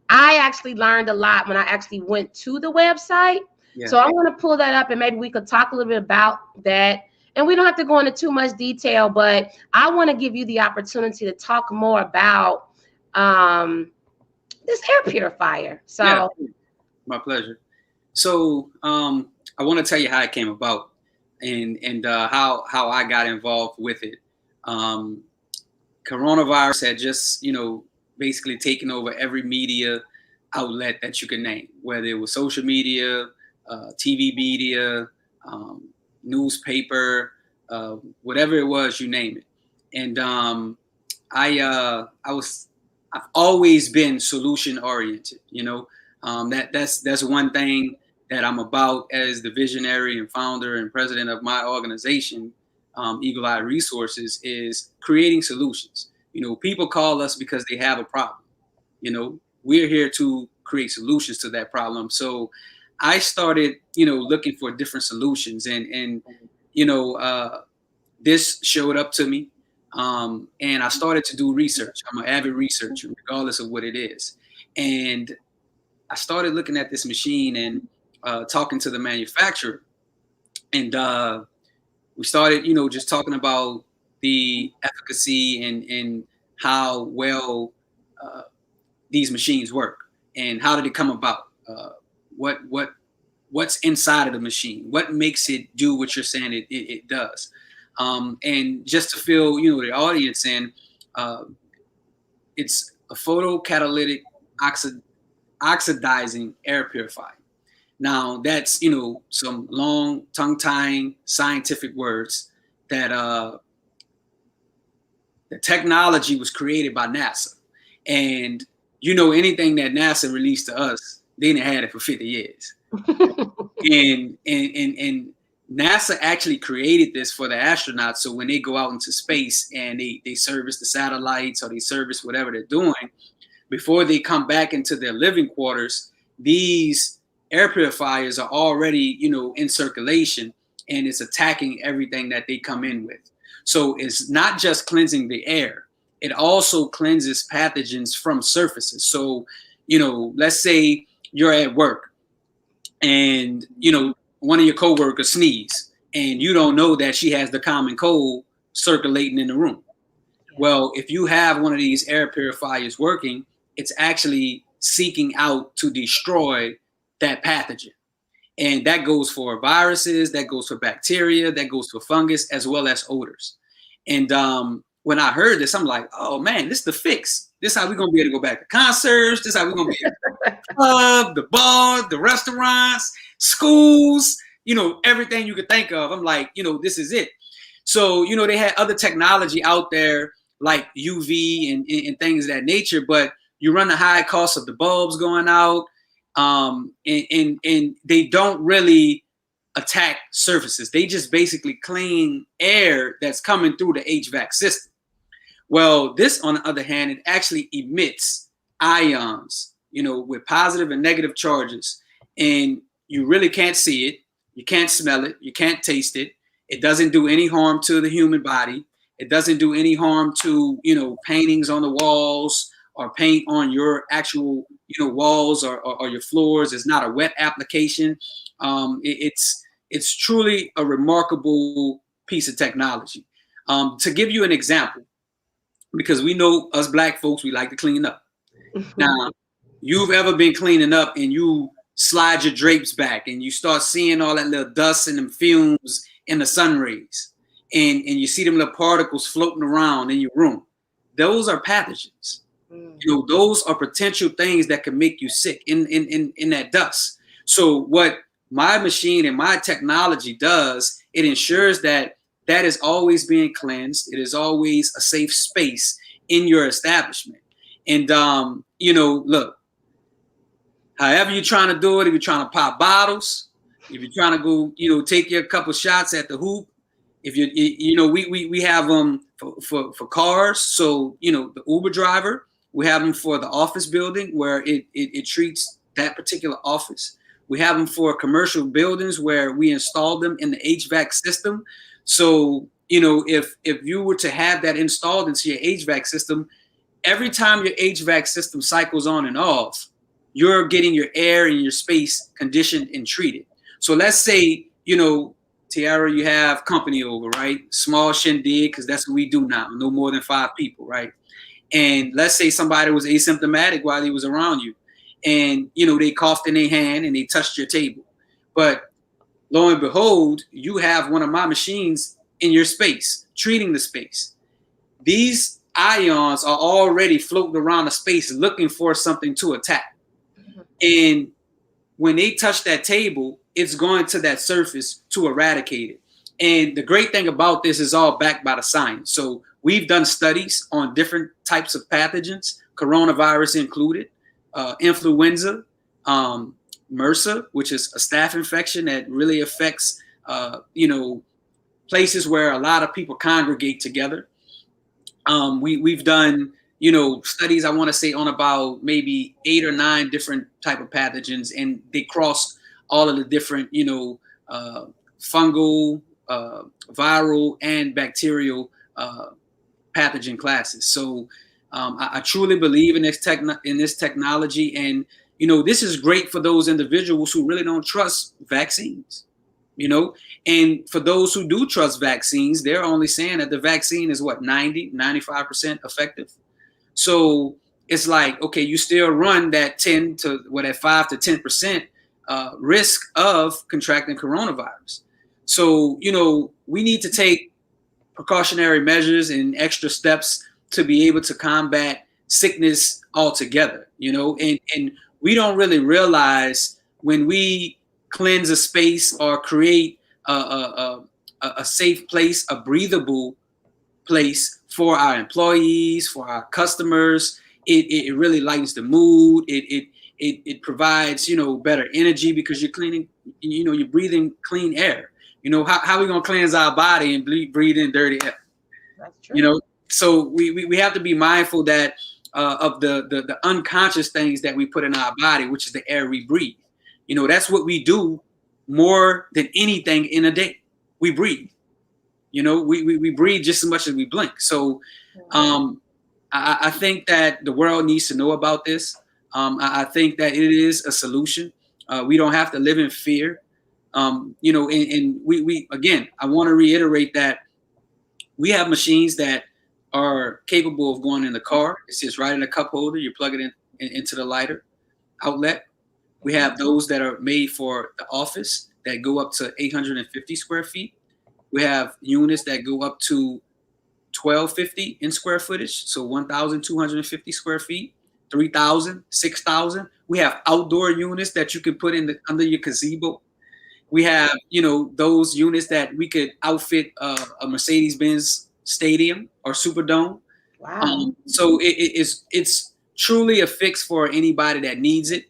I actually learned a lot when I actually went to the website. So I'm going to pull that up, and maybe we could talk a little bit about that. And we don't have to go into too much detail, but I want to give you the opportunity to talk more about this air purifier. So, my pleasure. So I want to tell you how it came about, and how I got involved with it. Coronavirus had just basically taken over every media outlet that you can name, whether it was social media, TV media, newspaper, whatever it was, you name it. And I've always been solution oriented. That's one thing that I'm about as the visionary and founder and president of my organization, Eagle Eye Resources, is creating solutions. People call us because they have a problem. We're here to create solutions to that problem. So I started, looking for different solutions, and this showed up to me, and I started to do research. I'm an avid researcher, regardless of what it is, and I started looking at this machine and talking to the manufacturer, and we started, just talking about the efficacy and how well these machines work, and how did it come about? What's inside of the machine? What makes it do what you're saying it does? And just to fill the audience in, it's a photocatalytic oxidizing air purifier. Now that's some long tongue-tying scientific words that the technology was created by NASA, and anything that NASA released to us, they didn't have it for 50 years. and NASA actually created this for the astronauts, so when they go out into space and they service the satellites or they service whatever they're doing, before they come back into their living quarters, these air purifiers are already in circulation, and it's attacking everything that they come in with. So it's not just cleansing the air, it also cleanses pathogens from surfaces. So let's say you're at work and one of your coworkers sneeze, and you don't know that she has the common cold circulating in the room. Well, if you have one of these air purifiers working, it's actually seeking out to destroy that pathogen. And that goes for viruses, that goes for bacteria, that goes for fungus, as well as odors. And when I heard this, I'm like, oh man, this is the fix. This is how we're going to be able to go back to concerts. This is how we're going to be able to go to the club, the bar, the restaurants, schools, everything you could think of. I'm like, this is it. So, they had other technology out there like UV and things of that nature, but you run the high cost of the bulbs going out, and they don't really attack surfaces. They just basically clean air that's coming through the HVAC system. Well, this, on the other hand, it actually emits ions, with positive and negative charges, and you really can't see it. You can't smell it. You can't taste it. It doesn't do any harm to the human body. It doesn't do any harm to, paintings on the walls or paint on your actual, walls or your floors. It's not a wet application. It's truly a remarkable piece of technology. To give you an example, because we know us Black folks, we like to clean up. Now, you've ever been cleaning up and you slide your drapes back and you start seeing all that little dust and them fumes in the sun rays, and you see them little particles floating around in your room. Those are pathogens. Those are potential things that can make you sick in that dust. So what my machine and my technology does, it ensures that is always being cleansed. It is always a safe space in your establishment. And look, however you're trying to do it, if you're trying to pop bottles, if you're trying to go, take your couple shots at the hoop, if we have them for cars. So, the Uber driver, we have them for the office building where it treats that particular office. We have them for commercial buildings where we install them in the HVAC system. So, if you were to have that installed into your HVAC system, every time your HVAC system cycles on and off, you're getting your air and your space conditioned and treated. So let's say, Tiara, you have company over, right? Small shindig, because that's what we do now. No more than 5 people, right? And let's say somebody was asymptomatic while he was around you, and they coughed in their hand and they touched your table. But lo and behold, you have one of my machines in your space, treating the space. These ions are already floating around the space looking for something to attack. And when they touch that table, it's going to that surface to eradicate it. And the great thing about this is all backed by the science. So we've done studies on different types of pathogens, coronavirus included, influenza, MRSA, which is a staph infection that really affects, places where a lot of people congregate together. We've done, studies, I want to say, on about maybe 8 or 9 different type of pathogens, and they cross all of the different, fungal, viral, and bacterial pathogen classes. So I truly believe in this technology, and this is great for those individuals who really don't trust vaccines. And for those who do trust vaccines, they're only saying that the vaccine is 95% effective. So it's like, okay, you still run that 5 to 10% risk of contracting coronavirus. So, we need to take precautionary measures and extra steps to be able to combat sickness altogether, and we don't really realize when we cleanse a space or create a safe place, a breathable place for our employees, for our customers. It really lightens the mood. It provides, better energy because you're cleaning, you're breathing clean air. How are we going to cleanse our body and breathe in dirty air? That's true. So we have to be mindful that of the unconscious things that we put in our body, which is the air we breathe. That's what we do more than anything in a day. We breathe. We breathe just as much as we blink. So I think that the world needs to know about this. I think that it is a solution. We don't have to live in fear. And we again, I want to reiterate that we have machines that are capable of going in the car. It sits right in a cup holder. You plug it into the lighter outlet. We have those that are made for the office that go up to 850 square feet. We have units that go up to 1250 in square footage, so 1,250 square feet, 3,000, 6,000. We have outdoor units that you can put under your gazebo. We have, those units that we could outfit a Mercedes-Benz stadium or Superdome. Wow. So it's truly a fix for anybody that needs it.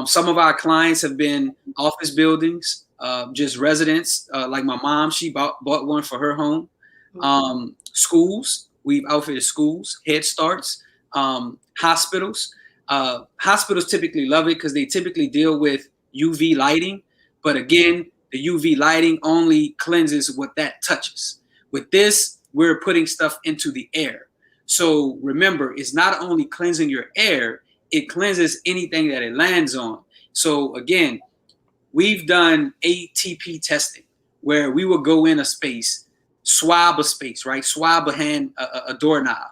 Some of our clients have been office buildings, just residents. Like my mom, she bought one for her home. Schools, we've outfitted schools, Head Starts, hospitals. Hospitals typically love it because they typically deal with UV lighting. But again, the UV lighting only cleanses what that touches. With this, we're putting stuff into the air. So remember, it's not only cleansing your air, it cleanses anything that it lands on. So again, we've done ATP testing where we will go in a space, swab a space, right? Swab a doorknob.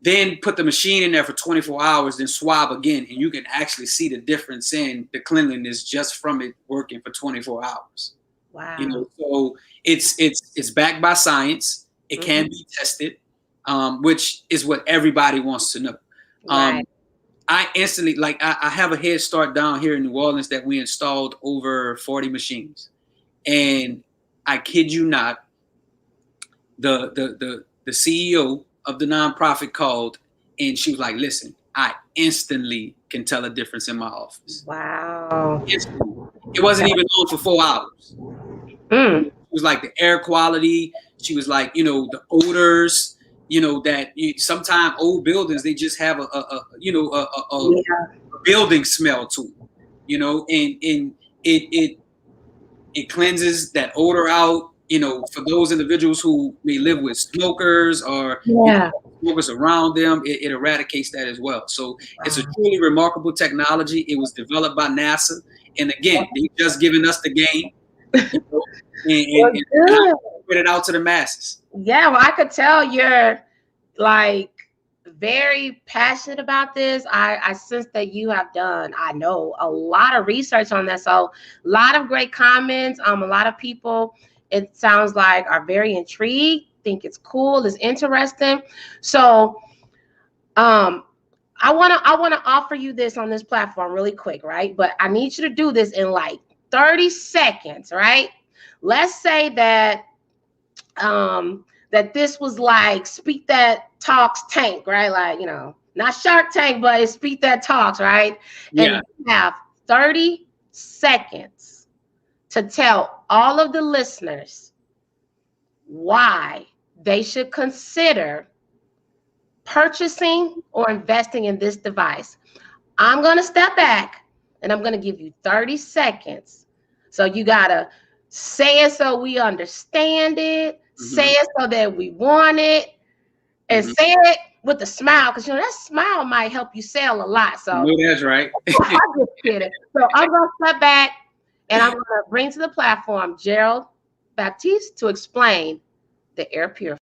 Then put the machine in there for 24 hours, then swab again, and you can actually see the difference in the cleanliness just from it working for 24 hours. Wow. So it's backed by science. It can be tested, which is what everybody wants to know. Right. I instantly, I have a Head Start down here in New Orleans that we installed over 40 machines, and I kid you not, the CEO of the nonprofit called, and she was like, "Listen, I instantly can tell a difference in my office." Wow. Instantly. It wasn't even on for 4 hours. It was like the air quality. She was like, the odors. That sometimes old buildings, they just have a building smell to them. And it cleanses that odor out. For those individuals who may live with smokers or smokers around them, it eradicates that as well. So it's a truly remarkable technology. It was developed by NASA, and again, they've just given us the game, and put it out to the masses. Yeah, well, I could tell you're like very passionate about this. I sense that you have done, I know, a lot of research on that. So a lot of great comments. A lot of people, it sounds like, are very intrigued, think it's cool, it's interesting. So I want to offer you this on this platform really quick, right? But I need you to do this in like 30 seconds, right? Let's say that that this was like Speak That Talks Tank, right? Like, not Shark Tank, but it's Speak That Talks, right? Yeah. And you have 30 seconds to tell all of the listeners why they should consider purchasing or investing in this device. I'm going to step back and I'm going to give you 30 seconds. So you got to say it so we understand it, say it so that we want it, and say it with a smile, because that smile might help you sell a lot. So that's right. I'm just kidding. So I'm going to step back and I'm going to bring to the platform Gerald Baptiste to explain the air purifier.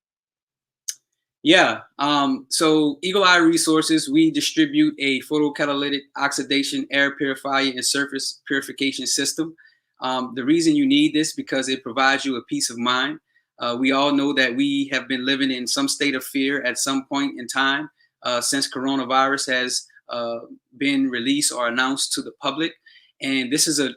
Yeah. So Eagle Eye Resources, we distribute a photocatalytic oxidation air purifier and surface purification system. The reason you need this because it provides you a peace of mind. We all know that we have been living in some state of fear at some point in time since coronavirus has been released or announced to the public. And this is a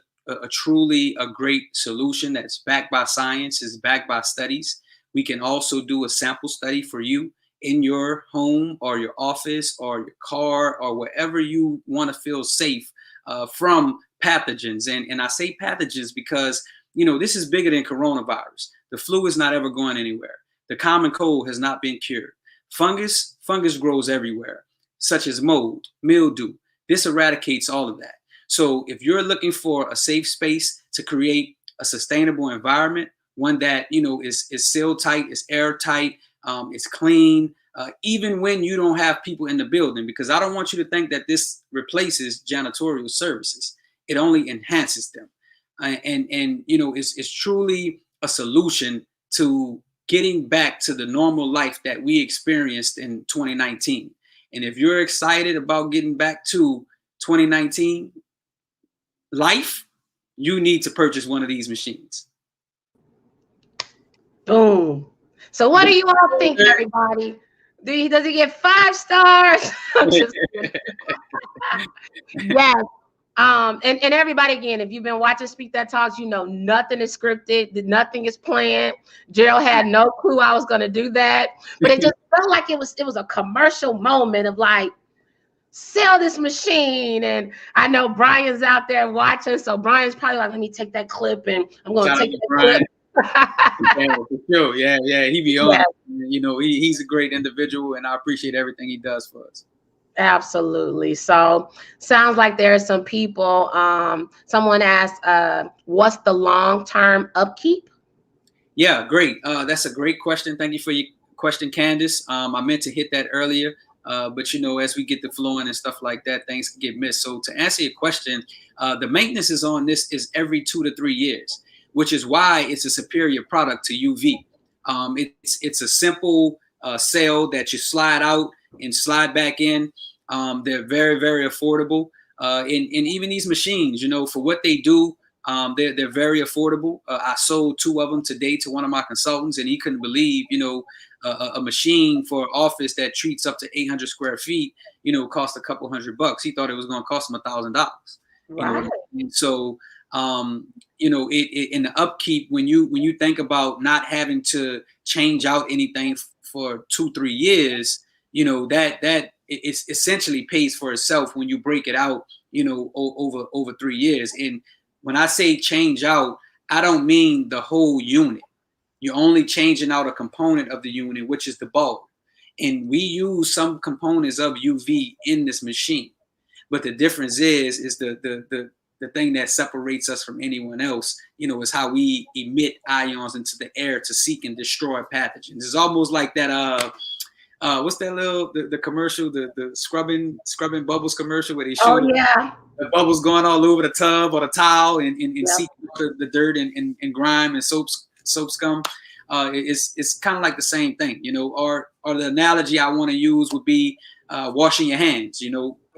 truly a great solution that's backed by science, is backed by studies. We can also do a sample study for you in your home or your office or your car or wherever you want to feel safe from pathogens. And I say pathogens because, this is bigger than coronavirus. The flu is not ever going anywhere. The common cold has not been cured. Fungus grows everywhere, such as mold, mildew. This eradicates all of that. So if you're looking for a safe space to create a sustainable environment, one that is sealed tight, is airtight, it's clean, even when you don't have people in the building, because I don't want you to think that this replaces janitorial services. It only enhances them, and it's truly a solution to getting back to the normal life that we experienced in 2019. And if you're excited about getting back to 2019 life, you need to purchase one of these machines. Boom. So what do you all think, everybody? Does he get 5 stars? I'm just kidding. Yes. And everybody, again, if you've been watching Speak That Talks, nothing is scripted, nothing is planned. Gerald had no clue I was going to do that, but it just felt like it was a commercial moment of like, sell this machine. And I know Brian's out there watching, so Brian's probably like, let me take that clip, and I'm going to take that clip. Yeah, for sure. Yeah, he be on. Yeah. He's a great individual, and I appreciate everything he does for us. Absolutely. So sounds like there are some people. Someone asked, what's the long-term upkeep? Yeah, great. That's a great question. Thank you for your question, Candace. I meant to hit that earlier, but as we get the flowing and stuff like that, things can get missed. So to answer your question, the maintenance is on this is every 2 to 3 years, which is why it's a superior product to UV. It's a simple cell that you slide out and slide back in. They're very, very affordable. And even these machines, for what they do, they're very affordable. I sold 2 of them today to one of my consultants, and he couldn't believe, a machine for office that treats up to 800 square feet, cost a couple $100. He thought it was going to cost him $1,000. Right. And so, it in the upkeep, when you think about not having to change out anything for 2-3 years, that it essentially pays for itself when you break it out, over 3 years. And when I say change out, I don't mean the whole unit. You're only changing out a component of the unit, which is the bulb. And we use some components of UV in this machine. But the difference is the thing that separates us from anyone else, is how we emit ions into the air to seek and destroy pathogens. It's almost like that what's that little the commercial, the scrubbing bubbles commercial where they show the bubbles going all over the tub or the towel and seek the dirt and grime and soap scum. It's kind of like the same thing, or the analogy I want to use would be washing your hands.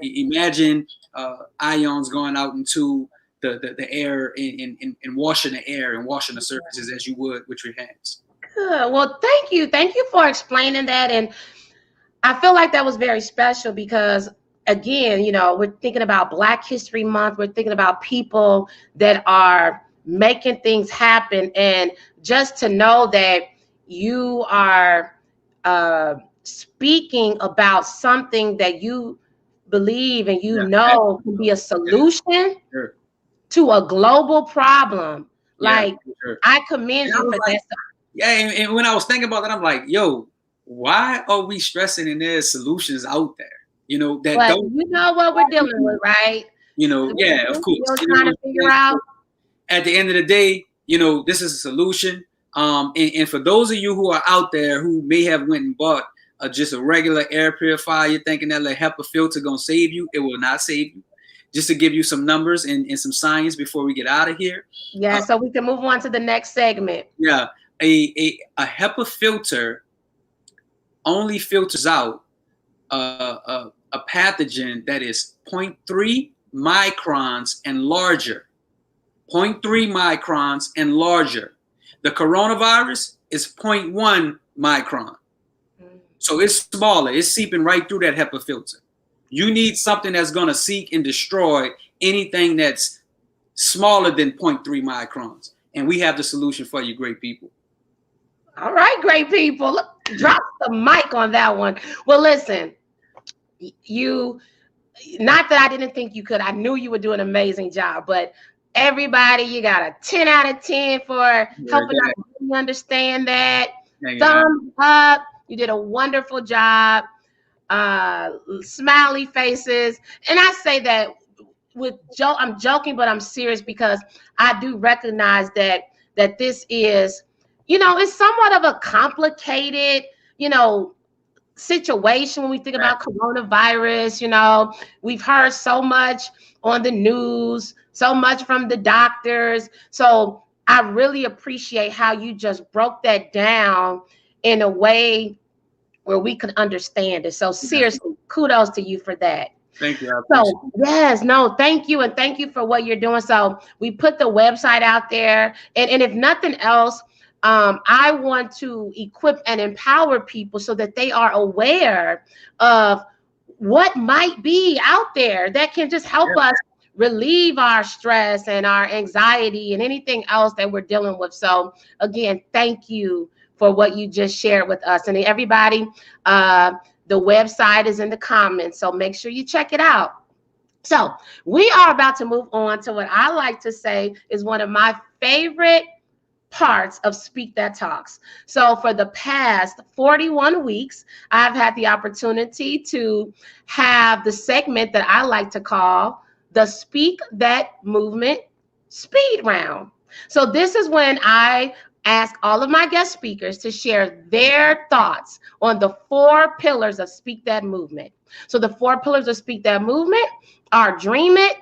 Imagine ions going out into the air and washing the air and washing the surfaces as you would with your hands. Good. Well, thank you for explaining that. And I feel like that was very special because, again, we're thinking about Black History Month. We're thinking about people that are making things happen. And just to know that you are speaking about something that you believe and can be a solution to a global problem. I commend you for that. Yeah, and when I was thinking about that, I'm like, yo, why are we stressing and there's solutions out there? What we're dealing with, right? Of course. Trying to figure out. At the end of the day, this is a solution. And for those of you who are out there who may have went and bought just a regular air purifier, you're thinking that HEPA filter gonna save you. It will not save you. Just to give you some numbers and some science before we get out of here. Yeah, so we can move on to the next segment. Yeah, a HEPA filter only filters out a pathogen that is 0.3 microns and larger. 0.3 microns and larger. The coronavirus is 0.1 micron. So it's smaller. It's seeping right through that HEPA filter. You need something that's going to seek and destroy anything that's smaller than 0.3 microns. And we have the solution for you, great people. All right, great people. Look, drop the mic on that one. Well, listen, not that I didn't think you could. I knew you would do an amazing job, but everybody, you got a 10 out of 10 for helping us really understand that. Thumbs up. You did a wonderful job. Smiley faces. And I say that I'm joking, but I'm serious, because I do recognize that this is, it's somewhat of a complicated, situation when we think about coronavirus. We've heard so much on the news, so much from the doctors. So I really appreciate how you just broke that down in a way where we could understand it. So seriously, kudos to you for that. Thank you. So yes, no, thank you. And thank you for what you're doing. So we put the website out there, and if nothing else, I want to equip and empower people so that they are aware of what might be out there that can just help us relieve our stress and our anxiety and anything else that we're dealing with. So again, thank you for what you just shared with us. And everybody, the website is in the comments, so make sure you check it out. So we are about to move on to what I like to say is one of my favorite parts of Speak That Talks. So for the past 41 weeks, I've had the opportunity to have the segment that I like to call the Speak That Movement Speed Round. So this is when I ask all of my guest speakers to share their thoughts on the 4 pillars of Speak That Movement. So the 4 pillars of Speak That Movement are dream it,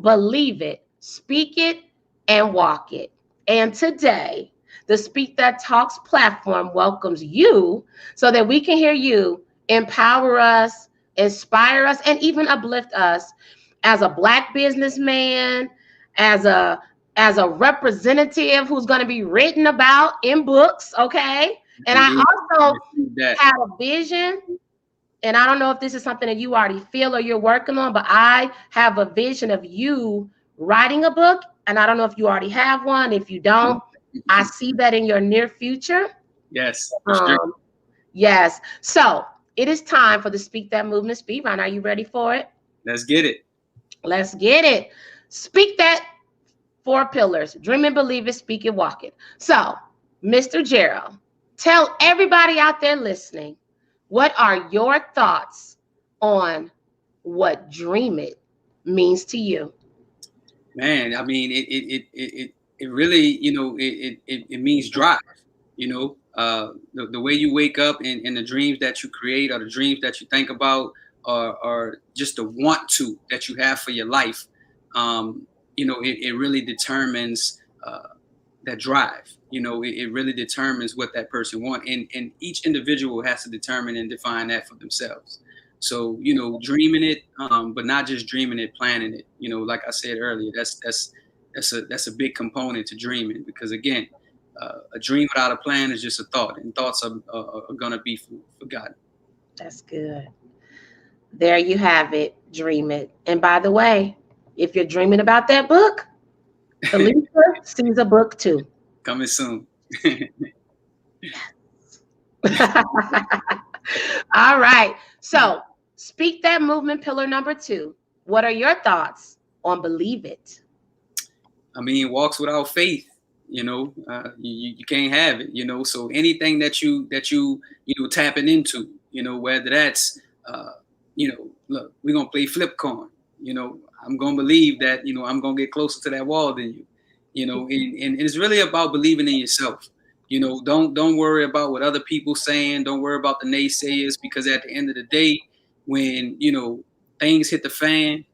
believe it, speak it, and walk it. And today, the Speak That Talks platform welcomes you so that we can hear you empower us, inspire us, and even uplift us as a Black businessman, as a representative who's going to be written about in books, okay? And I also have a vision, and I don't know if this is something that you already feel or you're working on, but I have a vision of you writing a book, and I don't know if you already have one. If you don't, I see that in your near future. Yes. Yes. So it is time for the Speak That Movement Speed Round. Are you ready for it? Let's get it. Let's get it. Speak that 4 pillars. Dream and believe it, speak it, walk it. So, Mr. Gerald, tell everybody out there listening, what are your thoughts on what dream it means to you? Man, I mean, it really, it means drive. The way you wake up and the dreams that you create or the dreams that you think about or just the want to that you have for your life. It really determines that drive. It really determines what that person wants, and each individual has to determine and define that for themselves. So dreaming it, but not just dreaming it, planning it. Like I said earlier, that's a big component to dreaming, because again, a dream without a plan is just a thought, and thoughts are gonna be forgotten. That's good. There you have it. Dream it. And by the way, if you're dreaming about that book, Alicia sees a book too. Coming soon. All right. So, Speak That Movement pillar number 2. What are your thoughts on believe it? I mean, walks without faith, you can't have it, so anything that you tapping into, whether that's, look, we're going to play flip coin, I'm going to believe that, I'm going to get closer to that wall than you, and it's really about believing in yourself. Don't worry about what other people saying. Don't worry about the naysayers, because at the end of the day, when, things hit the fan,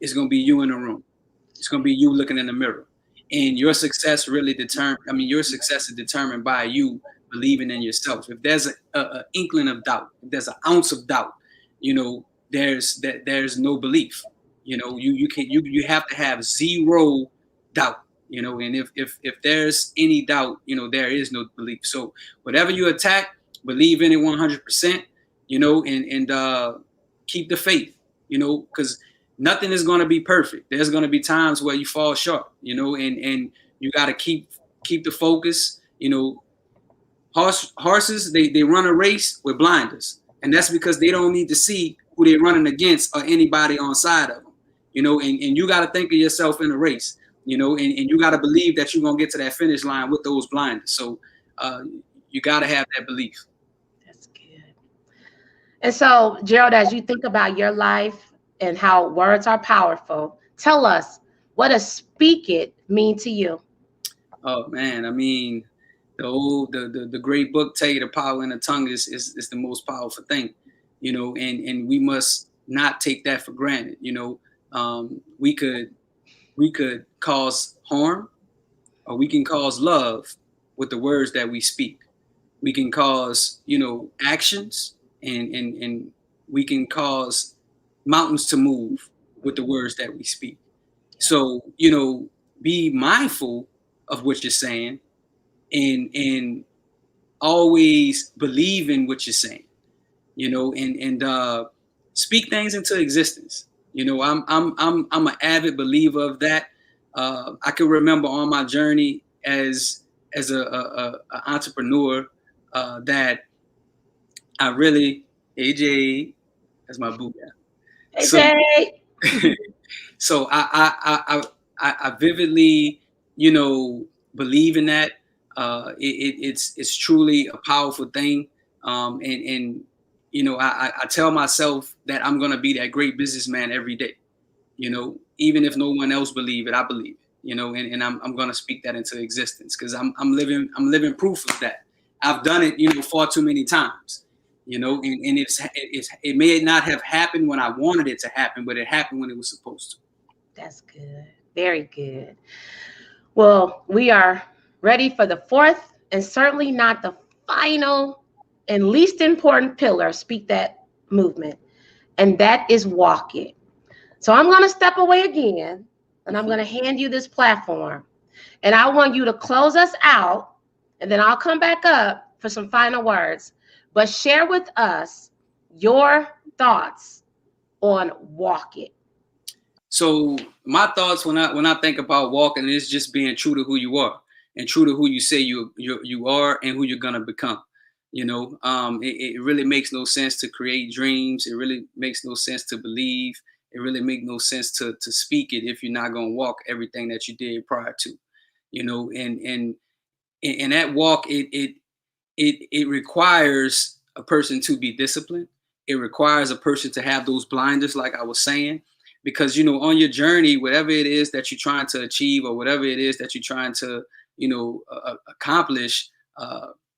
it's going to be you in the room. It's going to be you looking in the mirror, and your success really your success is determined by you believing in yourself. If there's a inkling of doubt, if there's an ounce of doubt, there's no belief. You have to have zero doubt. And if there's any doubt, there is no belief. So whatever you attack, believe in it 100%. And keep the faith. Because nothing is going to be perfect. There's going to be times where you fall short. And you got to keep the focus. Horses, they run a race with blinders, and that's because they don't need to see who they're running against or anybody on side of them. And you got to think of yourself in a race. And you got to believe that you're gonna get to that finish line with those blinders. So you got to have that belief. That's good. And so, Gerald, as you think about your life and how words are powerful, tell us, what does speak it mean to you? Oh man, I mean, the great book tell you the power in the tongue is the most powerful thing, and we must not take that for granted. We could cause harm, or we can cause love with the words that we speak. We can cause actions, and we can cause mountains to move with the words that we speak. So be mindful of what you're saying, and always believe in what you're saying, and speak things into existence. I'm an avid believer of that. I can remember on my journey as a entrepreneur that I really, AJ, that's my boo guy. Hey, Jay. So I vividly, believe in that. It's truly a powerful thing. And I tell myself that I'm gonna be that great businessman every day. Even if no one else believe it, I believe it. And I'm gonna speak that into existence, because I'm living proof of that. I've done it, far too many times. And it may not have happened when I wanted it to happen, but it happened when it was supposed to. That's good. Very good. Well, we are ready for the fourth, and certainly not the final and least important pillar, speak that movement, and that is walk it. So I'm going to step away again, and I'm going to hand you this platform, and I want you to close us out, and then I'll come back up for some final words. But share with us your thoughts on walk it. So my thoughts when I think about walking is just being true to who you are, and true to who you say you are, and who you're gonna become. It really makes no sense to create dreams. It really makes no sense to believe. It really makes no sense to speak it if you're not gonna walk everything that you did prior to. And that walk, it requires a person to be disciplined. It requires a person to have those blinders, like I was saying, because on your journey, whatever it is that you're trying to achieve, or whatever it is that you're trying to accomplish,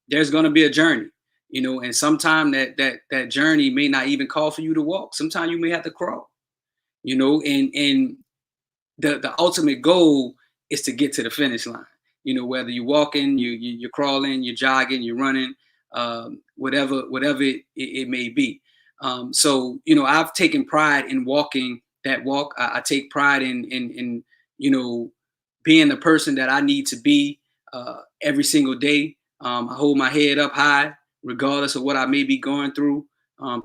there's going to be a journey, and sometimes that journey may not even call for you to walk. Sometimes you may have to crawl, and the ultimate goal is to get to the finish line. Whether you're walking, you're crawling, you're jogging, you're running, whatever it may be. So I've taken pride in walking that walk. I take pride in being the person that I need to be every single day. I hold my head up high regardless of what I may be going through.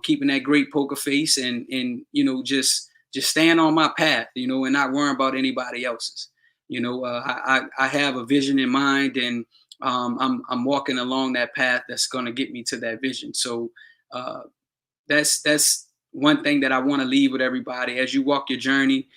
Keeping that great poker face, and just staying on my path, and not worrying about anybody else's. I have a vision in mind, and I'm walking along that path that's going to get me to that vision. So that's one thing that I want to leave with everybody. As you walk your journey,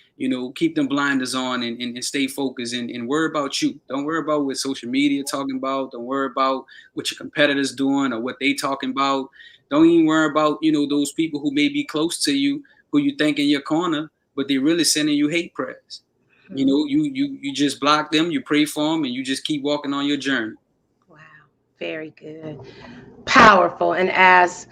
keep them blinders on, and stay focused, and worry about you. Don't worry about what social media talking about. Don't worry about what your competitors doing or what they talking about. Don't even worry about, those people who may be close to you, who you think in your corner, but they really sending you hate prayers. You just block them, you pray for them, and you just keep walking on your journey. Wow. Very good. Powerful. And as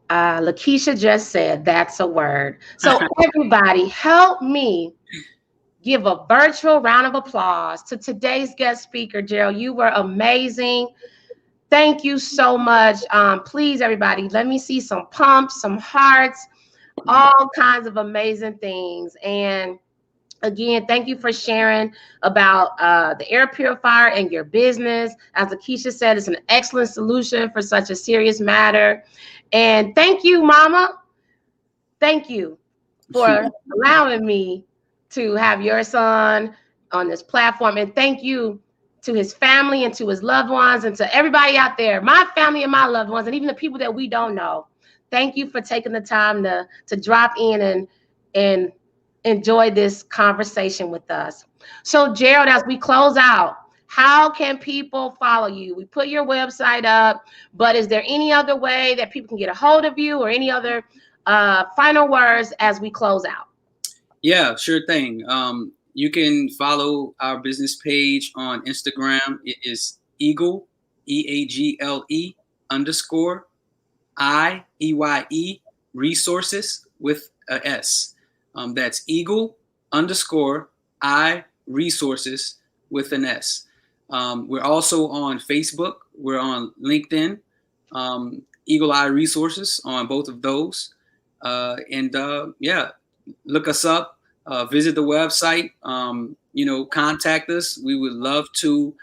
Lakeisha just said, that's a word. So everybody, help me give a virtual round of applause to today's guest speaker, Gerald. You were amazing. Thank you so much. Please, everybody, let me see some pumps, some hearts, all kinds of amazing things. And again, thank you for sharing about the air purifier and your business. As Lakeisha said, it's an excellent solution for such a serious matter. And thank you, Mama. Thank you for allowing me to have your son on this platform. And thank you to his family and to his loved ones and to everybody out there, my family and my loved ones, and even the people that we don't know. Thank you for taking the time to drop in and enjoy this conversation with us. So, Gerald, as we close out, how can people follow you? We put your website up, but is there any other way that people can get a hold of you, or any other final words as we close out? Yeah, sure thing. You can follow our business page on Instagram. It is Eagle, EAGLE _ IEYE resources with a S. That's Eagle _ I resources with an S. We're also on Facebook. We're on LinkedIn. Eagle Eye Resources on both of those. Yeah, look us up. Visit the website. Contact us. We would love to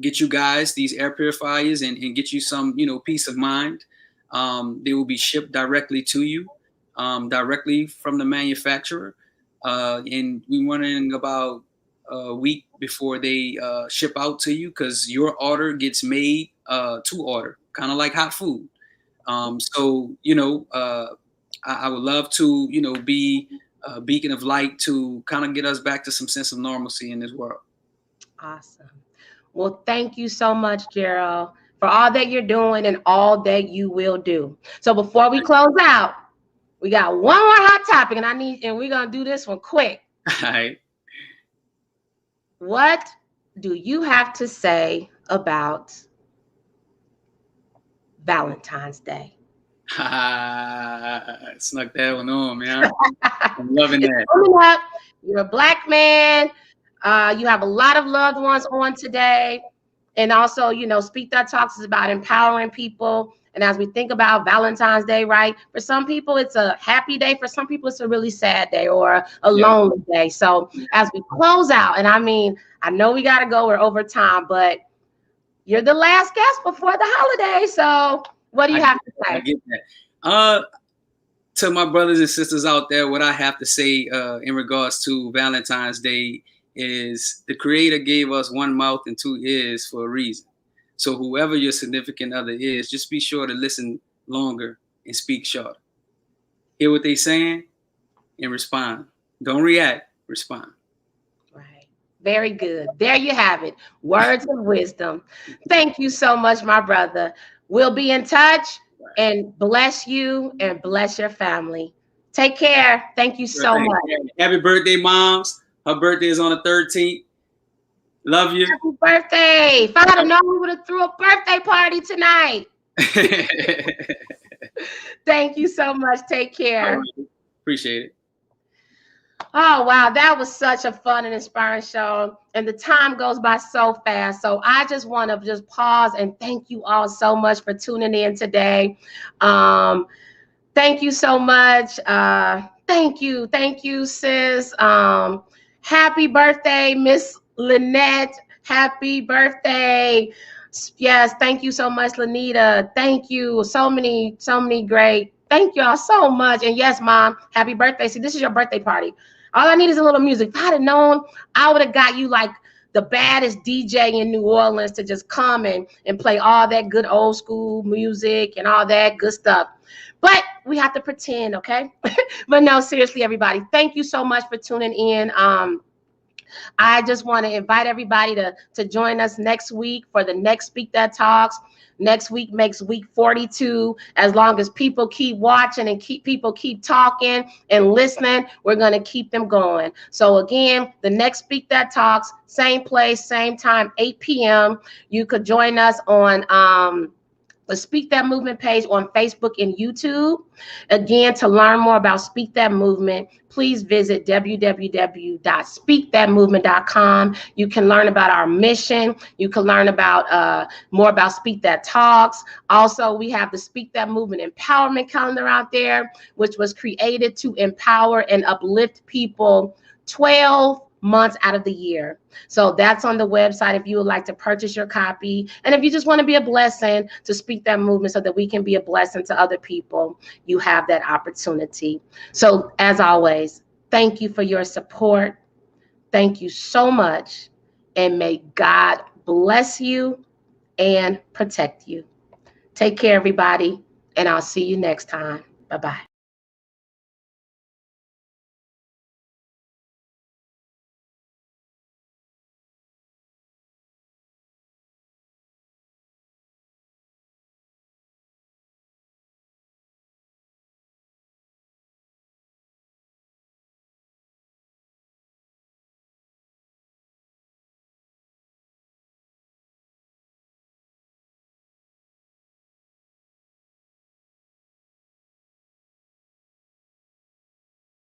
get you guys these air purifiers and get you some, peace of mind. They will be shipped directly to you, directly from the manufacturer. And we're running about a week before they ship out to you, because your order gets made to order, kind of like hot food. I would love to, be a beacon of light to kind of get us back to some sense of normalcy in this world. Awesome. Well, thank you so much, Gerald, for all that you're doing and all that you will do. So before we close out, we got one more hot topic, and we're gonna do this one quick. All right. What do you have to say about Valentine's Day? Snuck that one on, man. I'm loving that. You're a Black man. You have a lot of loved ones on today. And also, Speak That Talks is about empowering people. And as we think about Valentine's Day, right? For some people, it's a happy day. For some people, it's a really sad day or a lonely day. So as we close out, and I know we got to go. We're over time, but you're the last guest before the holiday. So what do you have to say? I get that. To my brothers and sisters out there, what I have to say in regards to Valentine's Day is the Creator gave us one mouth and two ears for a reason. So whoever your significant other is, just be sure to listen longer and speak shorter. Hear what they're saying and respond. Don't react, respond. Right. Very good. There you have it. Words of wisdom. Thank you so much, my brother. We'll be in touch, and bless you and bless your family. Take care. Thank you so much. Happy birthday, moms. Her birthday is on the 13th. Love you. Happy birthday. If I'd have known, we would have threw a birthday party tonight. Thank you so much. Take care. Right. Appreciate it. Oh, wow. That was such a fun and inspiring show. And the time goes by so fast. So I just want to just pause and thank you all so much for tuning in today. Thank you so much. Thank you. Thank you, sis. Happy birthday, Miss Lynette. Happy birthday. Yes, thank you so much, Lanita. Thank you. So many great. Thank y'all so much. And yes, Mom, happy birthday. See, this is your birthday party. All I need is a little music. If I'd have known, I would have got you like the baddest DJ in New Orleans to just come and play all that good old school music and all that good stuff. But we have to pretend, okay? But no, seriously, everybody, thank you so much for tuning in. I just want to invite everybody to join us next week for the next Speak That Talks. Next week makes week 42. As long as people keep watching and people keep talking and listening, we're going to keep them going. So again, the next Speak That Talks, same place, same time, 8 p.m. You could join us on the Speak That Movement page on Facebook and YouTube. Again, to learn more about Speak That Movement, please visit www.speakthatmovement.com. You can learn about our mission. You can learn about more about Speak That Talks. Also, we have the Speak That Movement Empowerment Calendar out there, which was created to empower and uplift people 12 months out of the year. So that's on the website if you would like to purchase your copy. And if you just want to be a blessing to Speak That Movement so that we can be a blessing to other people, you have that opportunity. So as always, thank you for your support. Thank you so much. And may God bless you and protect you. Take care, everybody. And I'll see you next time. Bye-bye.